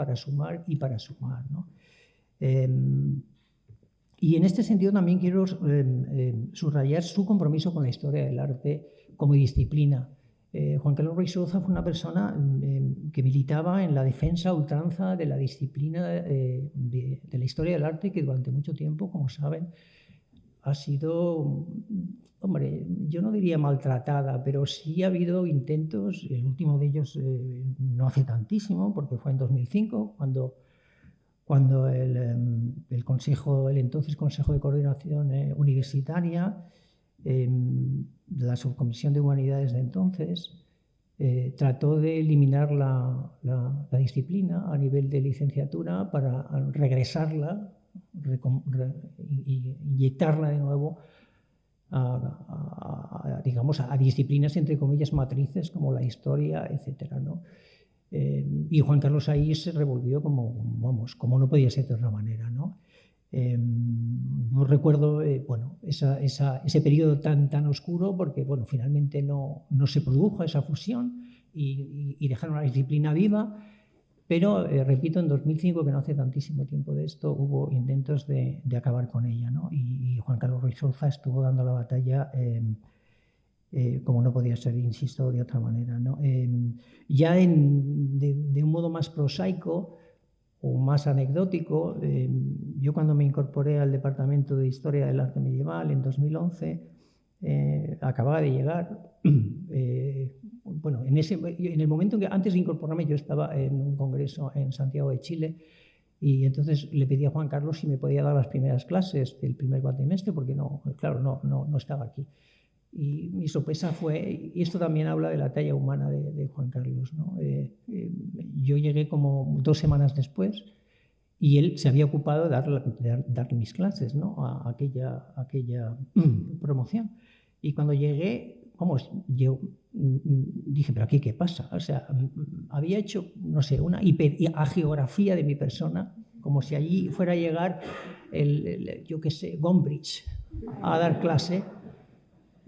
y para sumar, ¿no? Y en este sentido también quiero subrayar su compromiso con la historia del arte como disciplina. Juan Carlos Rey Souza fue una persona que militaba en la defensa a ultranza de la disciplina de la historia del arte, que durante mucho tiempo, como saben, ha sido, hombre, yo no diría maltratada, pero sí ha habido intentos, el último de ellos no hace tantísimo, porque fue en 2005, cuando el entonces Consejo de Coordinación Universitaria, la Subcomisión de Humanidades de entonces, trató de eliminar la disciplina a nivel de licenciatura para regresarla, inyectarla de nuevo digamos, a disciplinas entre comillas matrices como la historia, etcétera, ¿no? Y Juan Carlos ahí se revolvió como no podía ser de otra manera, ¿no? No recuerdo ese periodo tan oscuro porque, bueno, finalmente no se produjo esa fusión y dejaron la disciplina viva, pero repito, en 2005, que no hace tantísimo tiempo de esto, hubo intentos de acabar con ella, ¿no? Y Juan Carlos Rey Souza estuvo dando la batalla como no podía ser, insisto, de otra manera, ¿no? Ya de un modo más prosaico o más anecdótico, yo cuando me incorporé al Departamento de Historia del Arte Medieval en 2011, acababa de llegar, bueno, en el momento que antes de incorporarme yo estaba en un congreso en Santiago de Chile y entonces le pedí a Juan Carlos si me podía dar las primeras clases del primer cuatrimestre porque no estaba aquí. Y mi sorpresa fue, y esto también habla de la talla humana de Juan Carlos, ¿no? Yo llegué como 2 semanas después y él se había ocupado de dar mis clases, ¿no? a aquella promoción. Y cuando llegué, yo dije, ¿pero aquí qué pasa? O sea, había hecho, no sé, una hagiografía de mi persona, como si allí fuera a llegar yo qué sé, Gombrich a dar clase.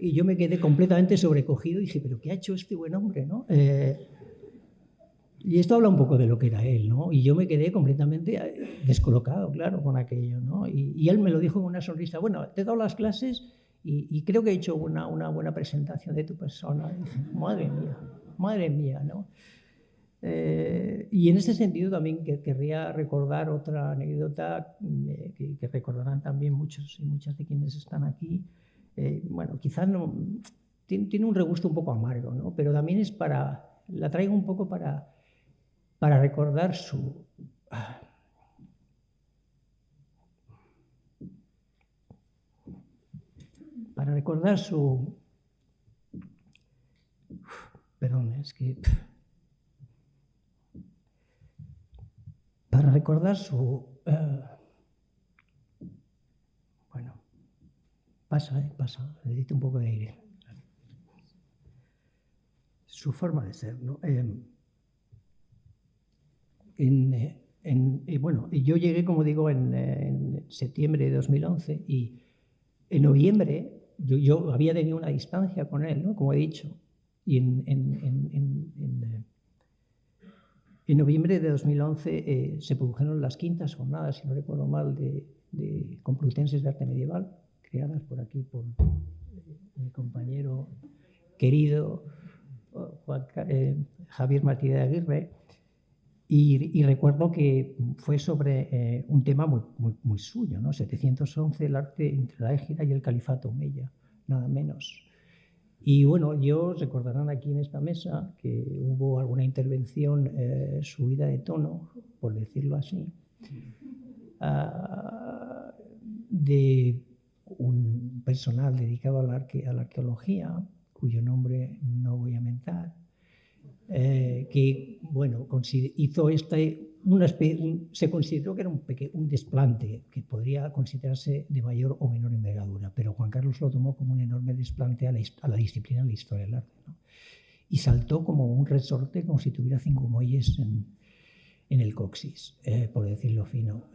Y yo me quedé completamente sobrecogido y dije, ¿pero qué ha hecho este buen hombre, no? Y esto habla un poco de lo que era él, ¿no? Y yo me quedé completamente descolocado, claro, con aquello, ¿no? Y él me lo dijo con una sonrisa, bueno, te he dado las clases y creo que he hecho una buena presentación de tu persona. Y dije, madre mía, ¿no? Y en ese sentido también querría recordar otra anécdota que recordarán también muchos y muchas de quienes están aquí. Bueno, quizás no, tiene un regusto un poco amargo, ¿no? Pero también es la traigo un poco para recordar su... Para recordar su... Perdón, es que... Para recordar su... Bueno, pasa, necesito un poco de aire. Su forma de ser, ¿no? Bueno, yo llegué, como digo, en septiembre de 2011 y en noviembre yo había tenido una distancia con él, ¿no? Como he dicho, y en noviembre de 2011 se produjeron las quintas jornadas, si no recuerdo mal, de Complutenses de Arte Medieval, creadas por aquí por mi compañero querido Javier Martínez de Aguirre. Y recuerdo que fue sobre un tema muy suyo, ¿no? 711, el arte entre la Égira y el Califato Omeya, nada menos. Y bueno, yo recordarán aquí en esta mesa que hubo alguna intervención subida de tono, por decirlo así, de un personal dedicado a la arqueología, cuyo nombre no voy a mentar, que bueno, hizo se consideró que era un desplante que podría considerarse de mayor o menor envergadura, pero Juan Carlos lo tomó como un enorme desplante a la disciplina de la historia del arte, ¿no? Y saltó como un resorte, como si tuviera 5 muelles en el coxis, por decirlo fino.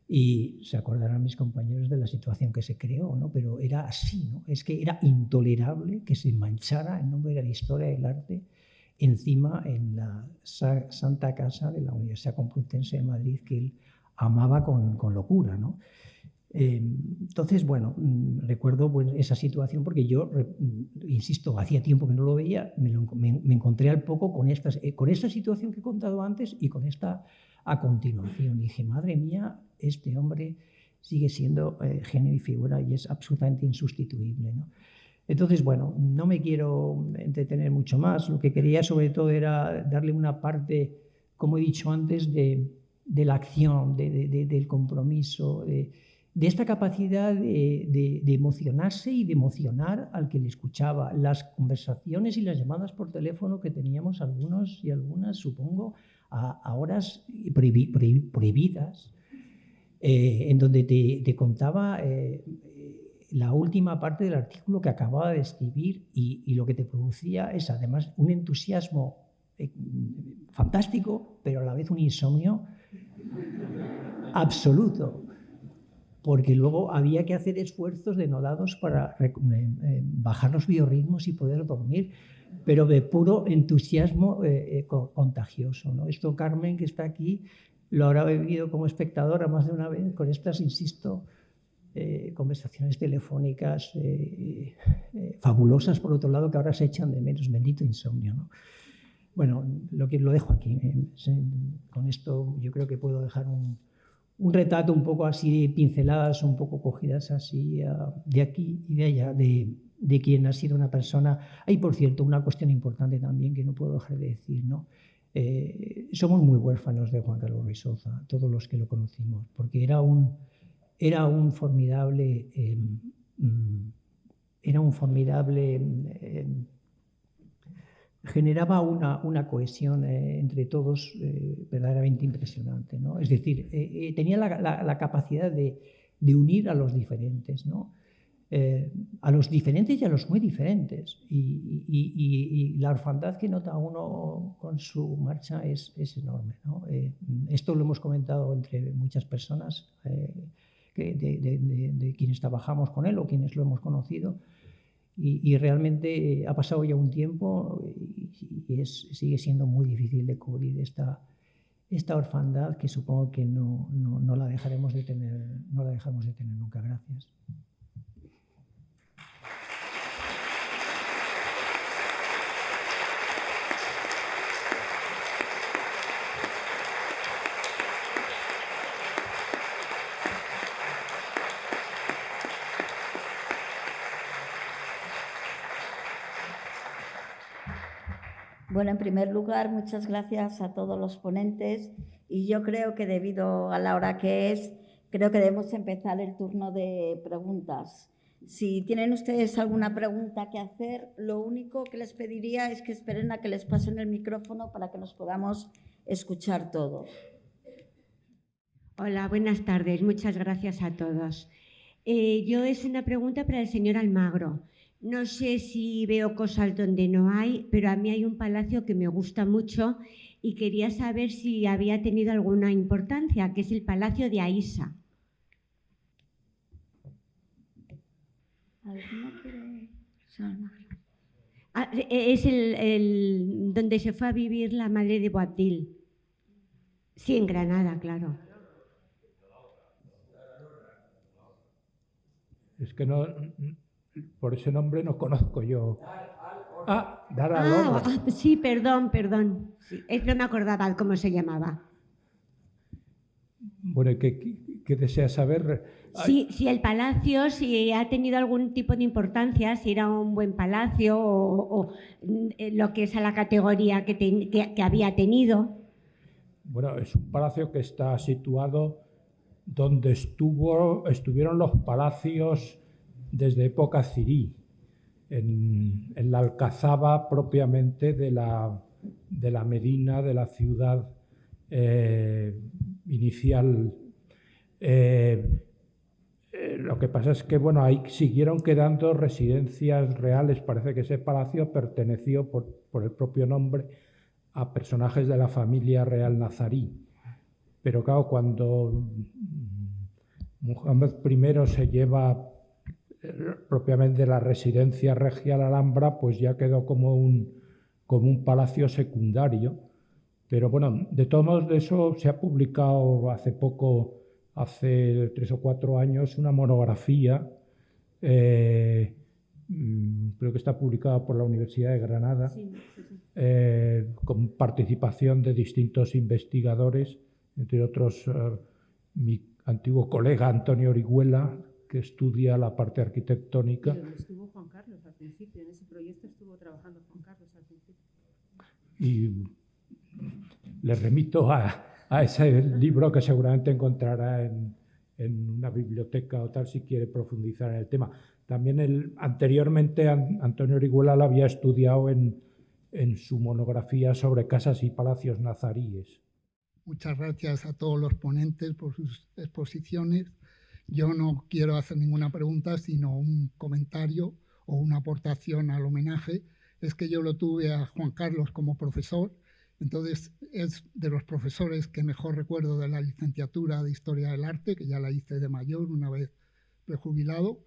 Y se acordarán mis compañeros de la situación que se creó, ¿no? Pero era así, ¿no? Es que era intolerable que se manchara en nombre de la historia del arte encima en la Santa Casa de la Universidad Complutense de Madrid, que él amaba con locura, ¿no? Entonces, bueno, recuerdo pues, esa situación porque yo, insisto, hacía tiempo que no lo veía, me encontré al poco con esta situación que he contado antes y con esta a continuación. Y dije, madre mía, este hombre sigue siendo genio y figura y es absolutamente insustituible, ¿no? Entonces, bueno, no me quiero entretener mucho más. Lo que quería sobre todo era darle una parte, como he dicho antes, de la acción, del compromiso, de esta capacidad de emocionarse y de emocionar al que le escuchaba. Las conversaciones y las llamadas por teléfono que teníamos algunos y algunas, supongo, a horas prohibidas, en donde te contaba la última parte del artículo que acababa de escribir y lo que te producía es además un entusiasmo fantástico, pero a la vez un insomnio absoluto, porque luego había que hacer esfuerzos denodados para bajar los biorritmos y poder dormir, pero de puro entusiasmo contagioso, ¿no? Esto Carmen, que está aquí, lo habrá vivido como espectadora más de una vez con estas, insisto, conversaciones telefónicas fabulosas, por otro lado, que ahora se echan de menos. Bendito insomnio, ¿no? Bueno, lo dejo aquí. Con esto yo creo que puedo dejar un retrato un poco así, pinceladas un poco cogidas así de aquí y de allá, de quien ha sido una persona. Hay, por cierto, una cuestión importante también que no puedo dejar de decir, ¿no? Somos muy huérfanos de Juan Carlos Ruiz Soza, todos los que lo conocimos, porque era un formidable generaba una cohesión entre todos verdaderamente impresionante, ¿no? Es decir, tenía la capacidad de unir a los diferentes, ¿no? A los diferentes y a los muy diferentes, y la orfandad que nota uno con su marcha es enorme, ¿no? Esto lo hemos comentado entre muchas personas de quienes trabajamos con él o quienes lo hemos conocido, y realmente ha pasado ya un tiempo y sigue siendo muy difícil de cubrir esta orfandad, que supongo que no la dejaremos de tener, no la dejamos de tener nunca. Gracias. Bueno, en primer lugar, muchas gracias a todos los ponentes y yo creo que debido a la hora que es, creo que debemos empezar el turno de preguntas. Si tienen ustedes alguna pregunta que hacer, lo único que les pediría es que esperen a que les pasen el micrófono para que nos podamos escuchar todos. Hola, buenas tardes. Muchas gracias a todos. Yo es una pregunta para el señor Almagro. No sé si veo cosas donde no hay, pero a mí hay un palacio que me gusta mucho y quería saber si había tenido alguna importancia, que es el Palacio de Aísa. ¿Alguno quiere? Es el donde se fue a vivir la madre de Boabdil. Sí, en Granada, claro. Es que no, por ese nombre no conozco yo. Dar al Sí, perdón. Sí, no me acordaba cómo se llamaba. Bueno, ¿qué deseas saber? Sí, si el palacio, si ha tenido algún tipo de importancia, si era un buen palacio o lo que es a la categoría que había tenido. Bueno, es un palacio que está situado donde estuvieron los palacios desde época cirí, en la alcazaba propiamente de la Medina, de la ciudad inicial. Lo que pasa es que bueno, ahí siguieron quedando residencias reales. Parece que ese palacio perteneció, por el propio nombre, a personajes de la familia real nazarí. Pero claro, cuando Muhammad I se lleva propiamente la residencia regia a la Alhambra, pues ya quedó como un palacio secundario. Pero bueno, de todos modos, de eso se ha publicado hace poco, hace 3 o 4 años, una monografía, creo que está publicada por la Universidad de Granada, sí. Con participación de distintos investigadores, entre otros mi antiguo colega Antonio Orihuela, que estudia la parte arquitectónica. Pero estuvo Juan Carlos al principio, en ese proyecto estuvo trabajando Juan Carlos al principio. Y le remito a ese libro que seguramente encontrará en una biblioteca o tal si quiere profundizar en el tema. También anteriormente Antonio Orihuela lo había estudiado en su monografía sobre casas y palacios nazaríes. Muchas gracias a todos los ponentes por sus exposiciones. Yo no quiero hacer ninguna pregunta, sino un comentario o una aportación al homenaje. Es que yo lo tuve a Juan Carlos como profesor, entonces es de los profesores que mejor recuerdo de la licenciatura de Historia del Arte, que ya la hice de mayor una vez prejubilado,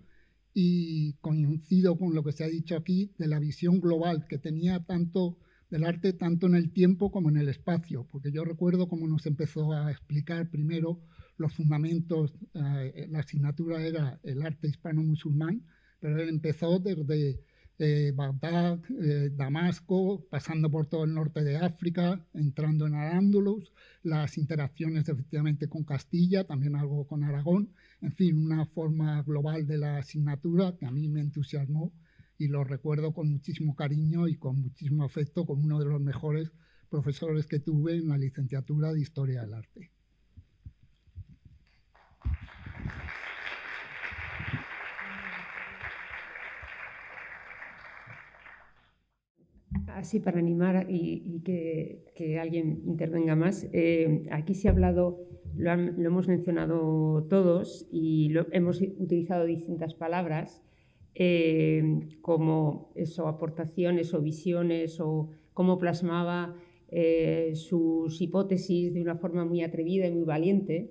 y coincido con lo que se ha dicho aquí de la visión global que tenía tanto del arte, tanto en el tiempo como en el espacio, porque yo recuerdo cómo nos empezó a explicar primero los fundamentos. La asignatura era el arte hispano-musulmán, pero él empezó desde Bagdad, Damasco, pasando por todo el norte de África, entrando en Al-Ándalus, las interacciones efectivamente con Castilla, también algo con Aragón, en fin, una forma global de la asignatura que a mí me entusiasmó y lo recuerdo con muchísimo cariño y con muchísimo afecto como uno de los mejores profesores que tuve en la licenciatura de Historia del Arte. Así para animar y que alguien intervenga más. Aquí se ha hablado, lo hemos mencionado todos y hemos utilizado distintas palabras como eso, aportaciones o visiones o cómo plasmaba sus hipótesis de una forma muy atrevida y muy valiente.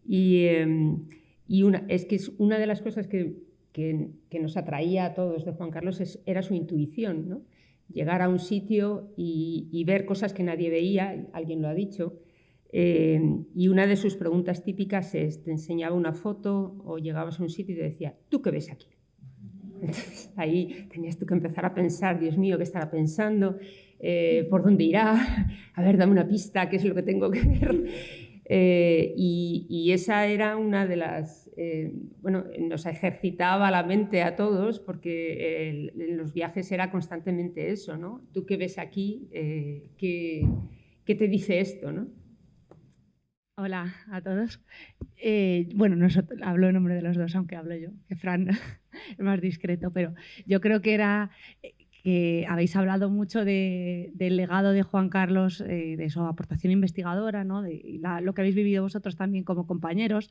Es que es una de las cosas que nos atraía a todos de Juan Carlos era su intuición, ¿no? Llegar a un sitio y ver cosas que nadie veía, alguien lo ha dicho, y una de sus preguntas típicas es, te enseñaba una foto o llegabas a un sitio y te decía, ¿tú qué ves aquí? Entonces, ahí tenías tú que empezar a pensar, Dios mío, ¿qué estará pensando? ¿Por dónde irá? A ver, dame una pista, ¿qué es lo que tengo que ver? Y esa era una de las... bueno, nos ejercitaba la mente a todos porque en los viajes era constantemente eso, ¿no? Tú que ves aquí, ¿qué te dice esto, no? Hola a todos. Bueno, hablo en nombre de los dos, aunque hablo yo, que Fran es más discreto, pero yo creo que era que habéis hablado mucho del legado de Juan Carlos, de su aportación investigadora, ¿no? Lo que habéis vivido vosotros también como compañeros,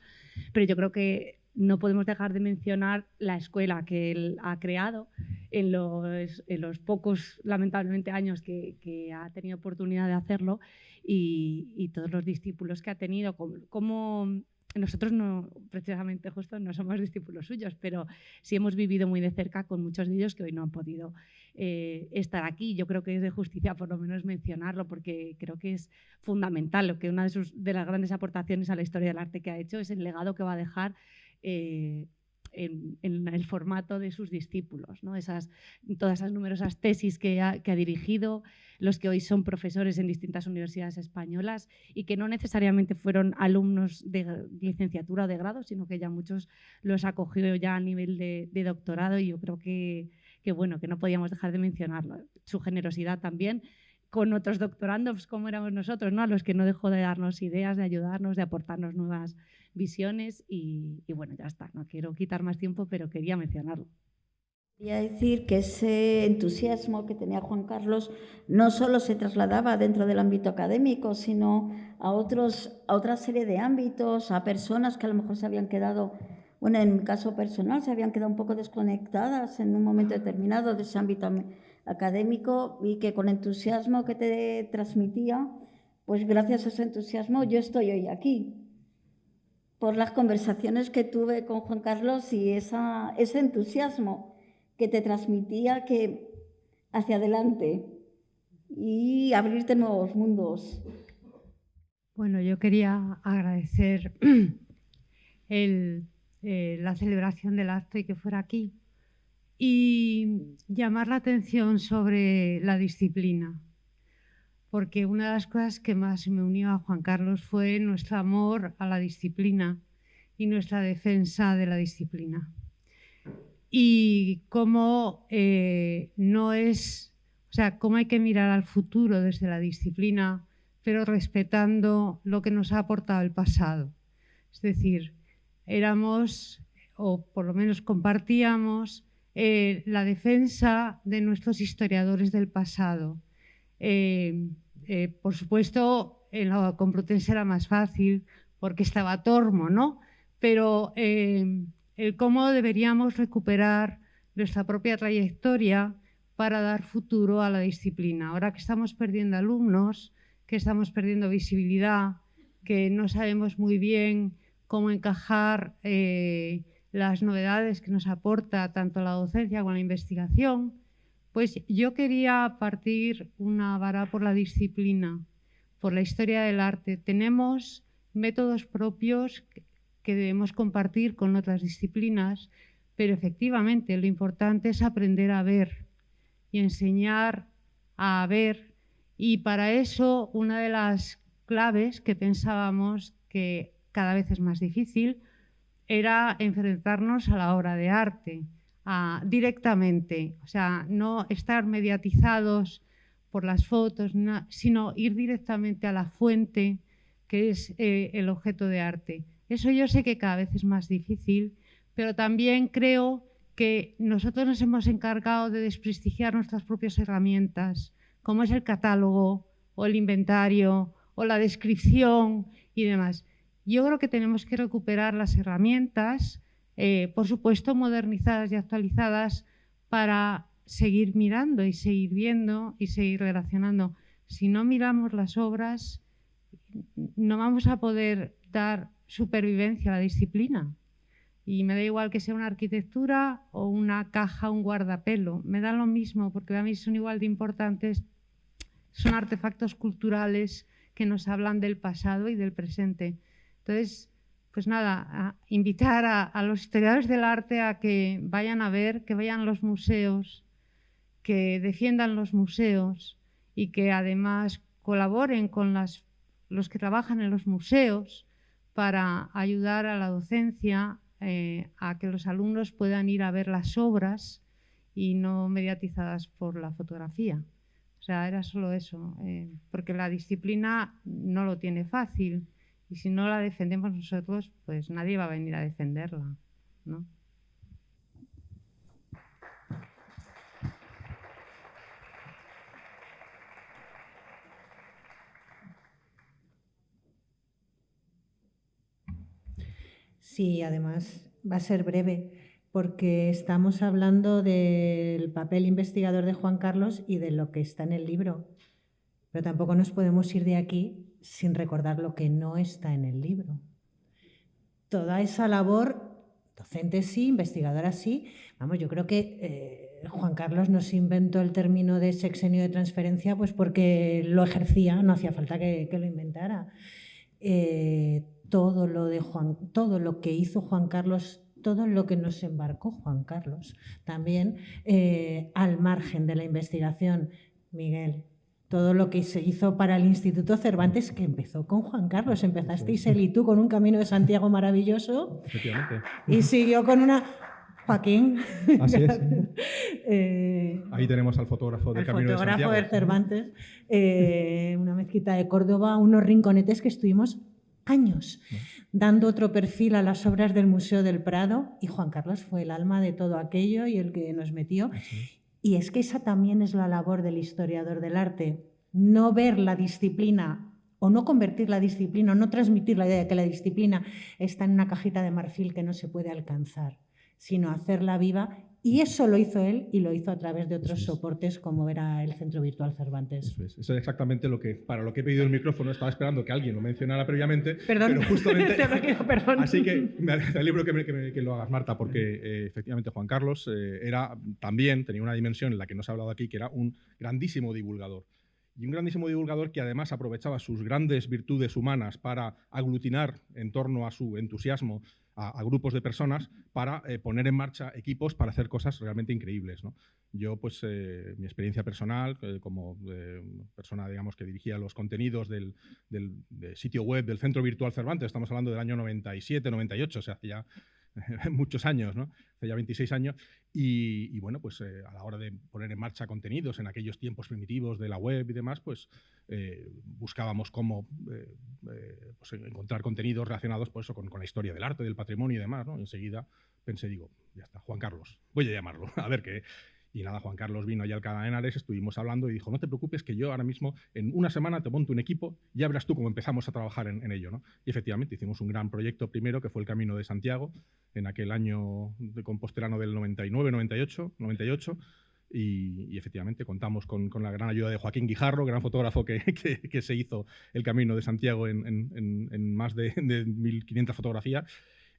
pero yo creo que no podemos dejar de mencionar la escuela que él ha creado en los pocos, lamentablemente, años que ha tenido oportunidad de hacerlo y todos los discípulos que ha tenido, como nosotros no, precisamente justo no somos discípulos suyos, pero sí hemos vivido muy de cerca con muchos de ellos que hoy no han podido estar aquí. Yo creo que es de justicia por lo menos mencionarlo porque creo que es fundamental, lo que una de las grandes aportaciones a la historia del arte que ha hecho es el legado que va a dejar en el formato de sus discípulos, ¿no? Todas esas numerosas tesis que ha dirigido, los que hoy son profesores en distintas universidades españolas y que no necesariamente fueron alumnos de licenciatura o de grado, sino que ya muchos los ha cogido ya a nivel de doctorado, y yo creo que bueno, que no podíamos dejar de mencionarlo. Su generosidad también con otros doctorandos como éramos nosotros, ¿no? A los que no dejó de darnos ideas, de ayudarnos, de aportarnos nuevas visiones y bueno, ya está. No quiero quitar más tiempo, pero quería mencionarlo. Quería decir que ese entusiasmo que tenía Juan Carlos no solo se trasladaba dentro del ámbito académico, sino a otra serie de ámbitos, a personas que a lo mejor se habían quedado, bueno, en mi caso personal, se habían quedado un poco desconectadas en un momento determinado de ese ámbito académico, y que con el entusiasmo que te transmitía, pues gracias a ese entusiasmo yo estoy hoy aquí, por las conversaciones que tuve con Juan Carlos y ese entusiasmo que te transmitía que hacia adelante y abrirte nuevos mundos. Bueno, yo quería agradecer la celebración del acto y que fuera aquí, y llamar la atención sobre la disciplina, porque una de las cosas que más me unió a Juan Carlos fue nuestro amor a la disciplina y nuestra defensa de la disciplina. Y cómo cómo hay que mirar al futuro desde la disciplina, pero respetando lo que nos ha aportado el pasado. Es decir, éramos, o por lo menos compartíamos, la defensa de nuestros historiadores del pasado. Por supuesto, en la Complutense era más fácil porque estaba Tormo, ¿no? Pero el cómo deberíamos recuperar nuestra propia trayectoria para dar futuro a la disciplina. Ahora que estamos perdiendo alumnos, que estamos perdiendo visibilidad, que no sabemos muy bien cómo encajar las novedades que nos aporta tanto la docencia como la investigación, pues yo quería partir una vara por la disciplina, por la historia del arte. Tenemos métodos propios que debemos compartir con otras disciplinas, pero efectivamente lo importante es aprender a ver y enseñar a ver, y para eso una de las claves que pensábamos que cada vez es más difícil era enfrentarnos a la obra de arte directamente, o sea, no estar mediatizados por las fotos, sino ir directamente a la fuente que es el objeto de arte. Eso yo sé que cada vez es más difícil, pero también creo que nosotros nos hemos encargado de desprestigiar nuestras propias herramientas, como es el catálogo o el inventario o la descripción y demás. Yo creo que tenemos que recuperar las herramientas, por supuesto modernizadas y actualizadas, para seguir mirando y seguir viendo y seguir relacionando. Si no miramos las obras, no vamos a poder dar supervivencia a la disciplina. Y me da igual que sea una arquitectura o una caja, un guardapelo. Me da lo mismo, porque a mí son igual de importantes. Son artefactos culturales que nos hablan del pasado y del presente. Entonces, pues nada, invitar a los historiadores del arte a que vayan a ver, que vayan a los museos, que defiendan los museos y que además colaboren con las los que trabajan en los museos para ayudar a la docencia a que los alumnos puedan ir a ver las obras y no mediatizadas por la fotografía. O sea, era solo eso, porque la disciplina no lo tiene fácil y si no la defendemos nosotros, pues nadie va a venir a defenderla, ¿no? Sí, además va a ser breve, porque estamos hablando del papel investigador de Juan Carlos y de lo que está en el libro. Pero tampoco nos podemos ir de aquí sin recordar lo que no está en el libro. Toda esa labor, docente sí, investigadora sí. Vamos, yo creo que Juan Carlos no se inventó el término de sexenio de transferencia pues porque lo ejercía, no hacía falta que lo inventara. Todo lo que hizo Juan Carlos, todo lo que nos embarcó Juan Carlos, también al margen de la investigación, Miguel, todo lo que se hizo para el Instituto Cervantes, que empezó con Juan Carlos, empezasteis él y tú con un Camino de Santiago maravilloso. Efectivamente. Y siguió con una... Joaquín. Así es. Ahí tenemos al fotógrafo del Camino de Santiago. El fotógrafo de Cervantes, una mezquita de Córdoba, unos rinconetes que estuvimos años dando otro perfil a las obras del Museo del Prado, y Juan Carlos fue el alma de todo aquello y el que nos metió. Y es que esa también es la labor del historiador del arte, no ver la disciplina o no convertir la disciplina o no transmitir la idea de que la disciplina está en una cajita de marfil que no se puede alcanzar, sino hacerla viva. Y eso lo hizo él y lo hizo a través de otros soportes como era el Centro Virtual Cervantes. Eso es exactamente para lo que he pedido el micrófono. Estaba esperando que alguien lo mencionara previamente. Perdón, pero justamente, te lo pido perdón. Así que me alegro que lo hagas, Marta, porque efectivamente Juan Carlos tenía una dimensión en la que no se ha hablado aquí, que era un grandísimo divulgador. Y un grandísimo divulgador que además aprovechaba sus grandes virtudes humanas para aglutinar en torno a su entusiasmo a grupos de personas para poner en marcha equipos para hacer cosas realmente increíbles, ¿no? Yo, pues, mi experiencia personal como persona, digamos, que dirigía los contenidos del sitio web del Centro Virtual Cervantes, estamos hablando del año 97, 98, o sea, hace ya muchos años, ¿no? Hace ya 26 años, y bueno, pues a la hora de poner en marcha contenidos en aquellos tiempos primitivos de la web y demás, pues buscábamos cómo pues, encontrar contenidos relacionados pues, con la historia del arte, del patrimonio y demás, ¿no? Y enseguida pensé, digo, ya está, Juan Carlos, voy a llamarlo, a ver qué. Y nada, Juan Carlos vino allá al Alcalá de Henares, estuvimos hablando y dijo, no te preocupes que yo ahora mismo en una semana te monto un equipo y ya verás tú cómo empezamos a trabajar en ello, ¿no? Y efectivamente hicimos un gran proyecto primero que fue el Camino de Santiago en aquel año de compostelano del 99, 98 y efectivamente contamos con la gran ayuda de Joaquín Guijarro, gran fotógrafo que se hizo el Camino de Santiago en más de 1.500 fotografías.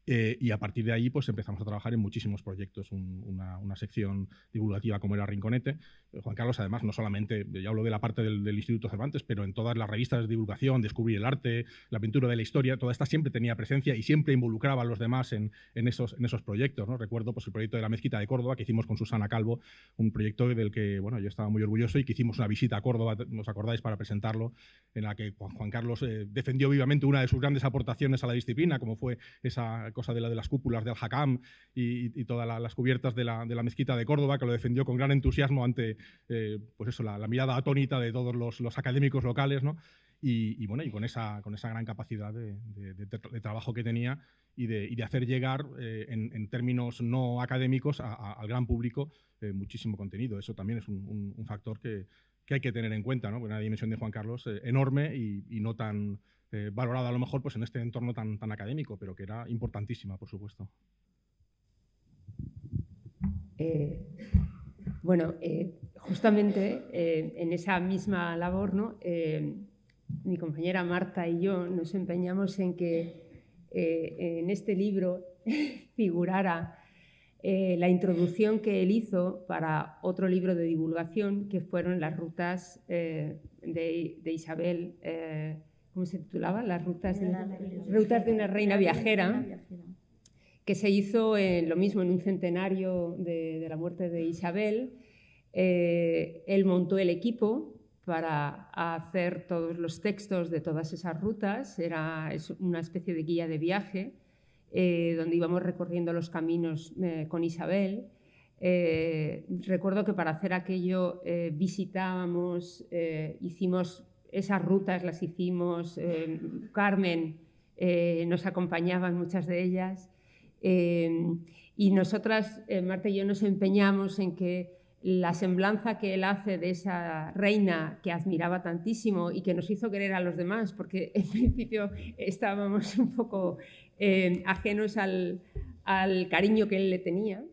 Y a partir de ahí pues empezamos a trabajar en muchísimos proyectos, una sección divulgativa como era Rinconete. Juan Carlos además no solamente, ya hablo de la parte del Instituto Cervantes, pero en todas las revistas de divulgación, Descubrir el Arte, La Aventura de la Historia, toda esta siempre tenía presencia y siempre involucraba a los demás en esos proyectos, ¿no? Recuerdo pues, el proyecto de la Mezquita de Córdoba que hicimos con Susana Calvo, un proyecto del que bueno, yo estaba muy orgulloso y que hicimos una visita a Córdoba, ¿os acordáis?, para presentarlo, en la que Juan Carlos defendió vivamente una de sus grandes aportaciones a la disciplina, como fue esa cosa de las cúpulas del Hakam y todas las cubiertas de la Mezquita de Córdoba, que lo defendió con gran entusiasmo ante pues eso, la mirada atónita de todos los académicos locales, ¿no? Y bueno, y con esa gran capacidad de trabajo que tenía y de hacer llegar en términos no académicos al gran público muchísimo contenido. Eso también es un factor que hay que tener en cuenta, ¿no? Porque una dimensión de Juan Carlos enorme y no tan valorada a lo mejor pues, en este entorno tan académico, pero que era importantísima, por supuesto. Bueno, justamente en esa misma labor, ¿no? Mi compañera Marta y yo nos empeñamos en que en este libro figurara la introducción que él hizo para otro libro de divulgación que fueron las rutas de Isabel, ¿cómo se titulaba? Las rutas de una reina viajera, que se hizo lo mismo en un centenario de la muerte de Isabel. Él montó el equipo para hacer todos los textos de todas esas rutas. Es una especie de guía de viaje donde íbamos recorriendo los caminos con Isabel. Recuerdo que para hacer aquello visitábamos, hicimos esas rutas, las hicimos, Carmen nos acompañaba en muchas de ellas, y nosotras, Marta y yo, nos empeñamos en que la semblanza que él hace de esa reina que admiraba tantísimo y que nos hizo querer a los demás, porque en principio estábamos un poco ajenos al cariño que él le tenía,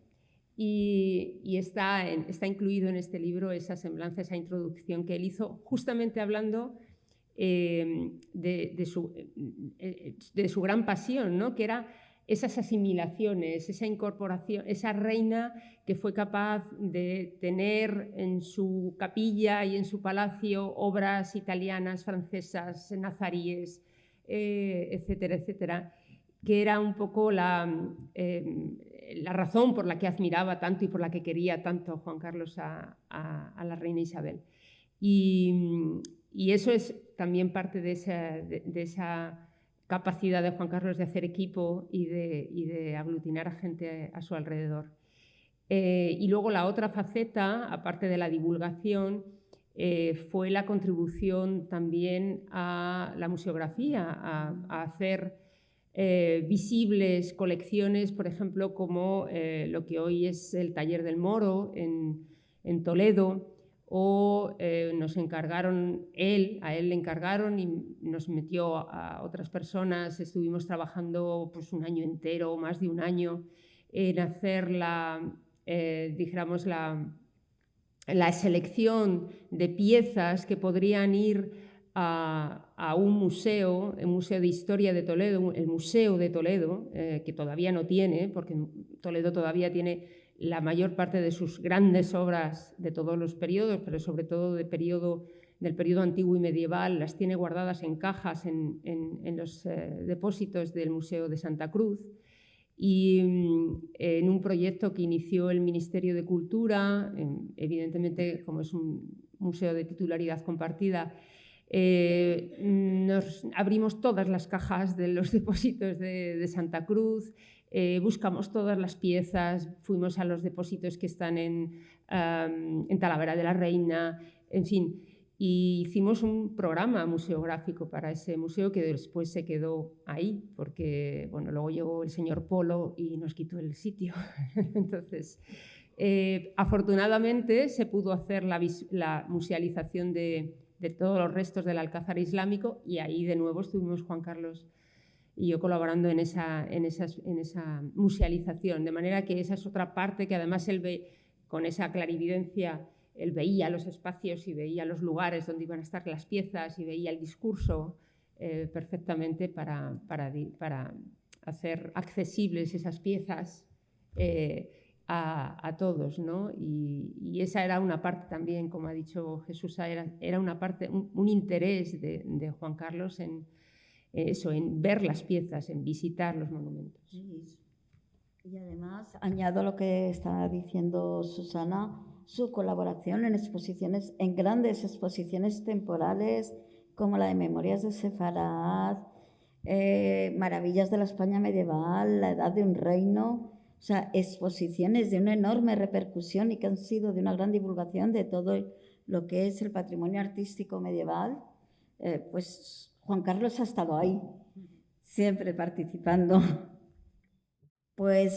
y está incluido en este libro esa semblanza, esa introducción que él hizo, justamente hablando de su gran pasión, ¿no? Que era esas asimilaciones, esa incorporación, esa reina que fue capaz de tener en su capilla y en su palacio obras italianas, francesas, nazaríes, etcétera, etcétera, que era un poco la razón por la que admiraba tanto y por la que quería tanto Juan Carlos a la reina Isabel. Y eso es también parte de esa capacidad de Juan Carlos de hacer equipo y de aglutinar a gente a su alrededor. Y luego la otra faceta, aparte de la divulgación, fue la contribución también a la museografía, a hacer visibles colecciones, por ejemplo, como lo que hoy es el Taller del Moro en Toledo, o nos encargaron, a él le encargaron y nos metió a otras personas. Estuvimos trabajando pues, un año entero, o más de un año, en hacer dijéramos, la selección de piezas que podrían ir a un museo, el Museo de Historia de Toledo, el Museo de Toledo, que todavía no tiene, porque Toledo todavía tiene la mayor parte de sus grandes obras de todos los periodos, pero sobre todo del periodo antiguo y medieval, las tiene guardadas en cajas en los depósitos del Museo de Santa Cruz. Y en un proyecto que inició el Ministerio de Cultura, evidentemente como es un museo de titularidad compartida, nos abrimos todas las cajas de los depósitos de Santa Cruz, buscamos todas las piezas, fuimos a los depósitos que están en Talavera de la Reina, en fin, y hicimos un programa museográfico para ese museo que después se quedó ahí, porque bueno, luego llegó el señor Polo y nos quitó el sitio. Entonces, afortunadamente se pudo hacer la musealización de todos los restos del Alcázar islámico, y ahí de nuevo estuvimos Juan Carlos y yo colaborando en esa musealización, de manera que esa es otra parte que además él ve con esa clarividencia. Él veía los espacios y veía los lugares donde iban a estar las piezas y veía el discurso perfectamente para hacer accesibles esas piezas a todos, ¿no? Y esa era una parte también, como ha dicho Jesús, era una parte, un interés de Juan Carlos en eso, en ver las piezas, en visitar los monumentos. Y además, añado lo que está diciendo Susana, su colaboración en exposiciones, en grandes exposiciones temporales, como la de Memorias de Sefarad, Maravillas de la España medieval, La Edad de un Reino, o sea, exposiciones de una enorme repercusión y que han sido de una gran divulgación de todo lo que es el patrimonio artístico medieval. Pues Juan Carlos ha estado ahí, siempre participando. Pues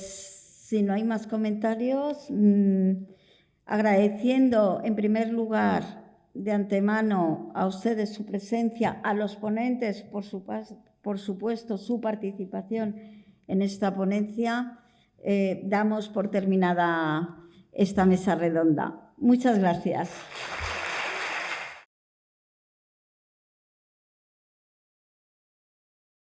si no hay más comentarios, agradeciendo en primer lugar de antemano a ustedes su presencia, a los ponentes, por supuesto, su participación en esta ponencia, damos por terminada esta mesa redonda. Muchas gracias.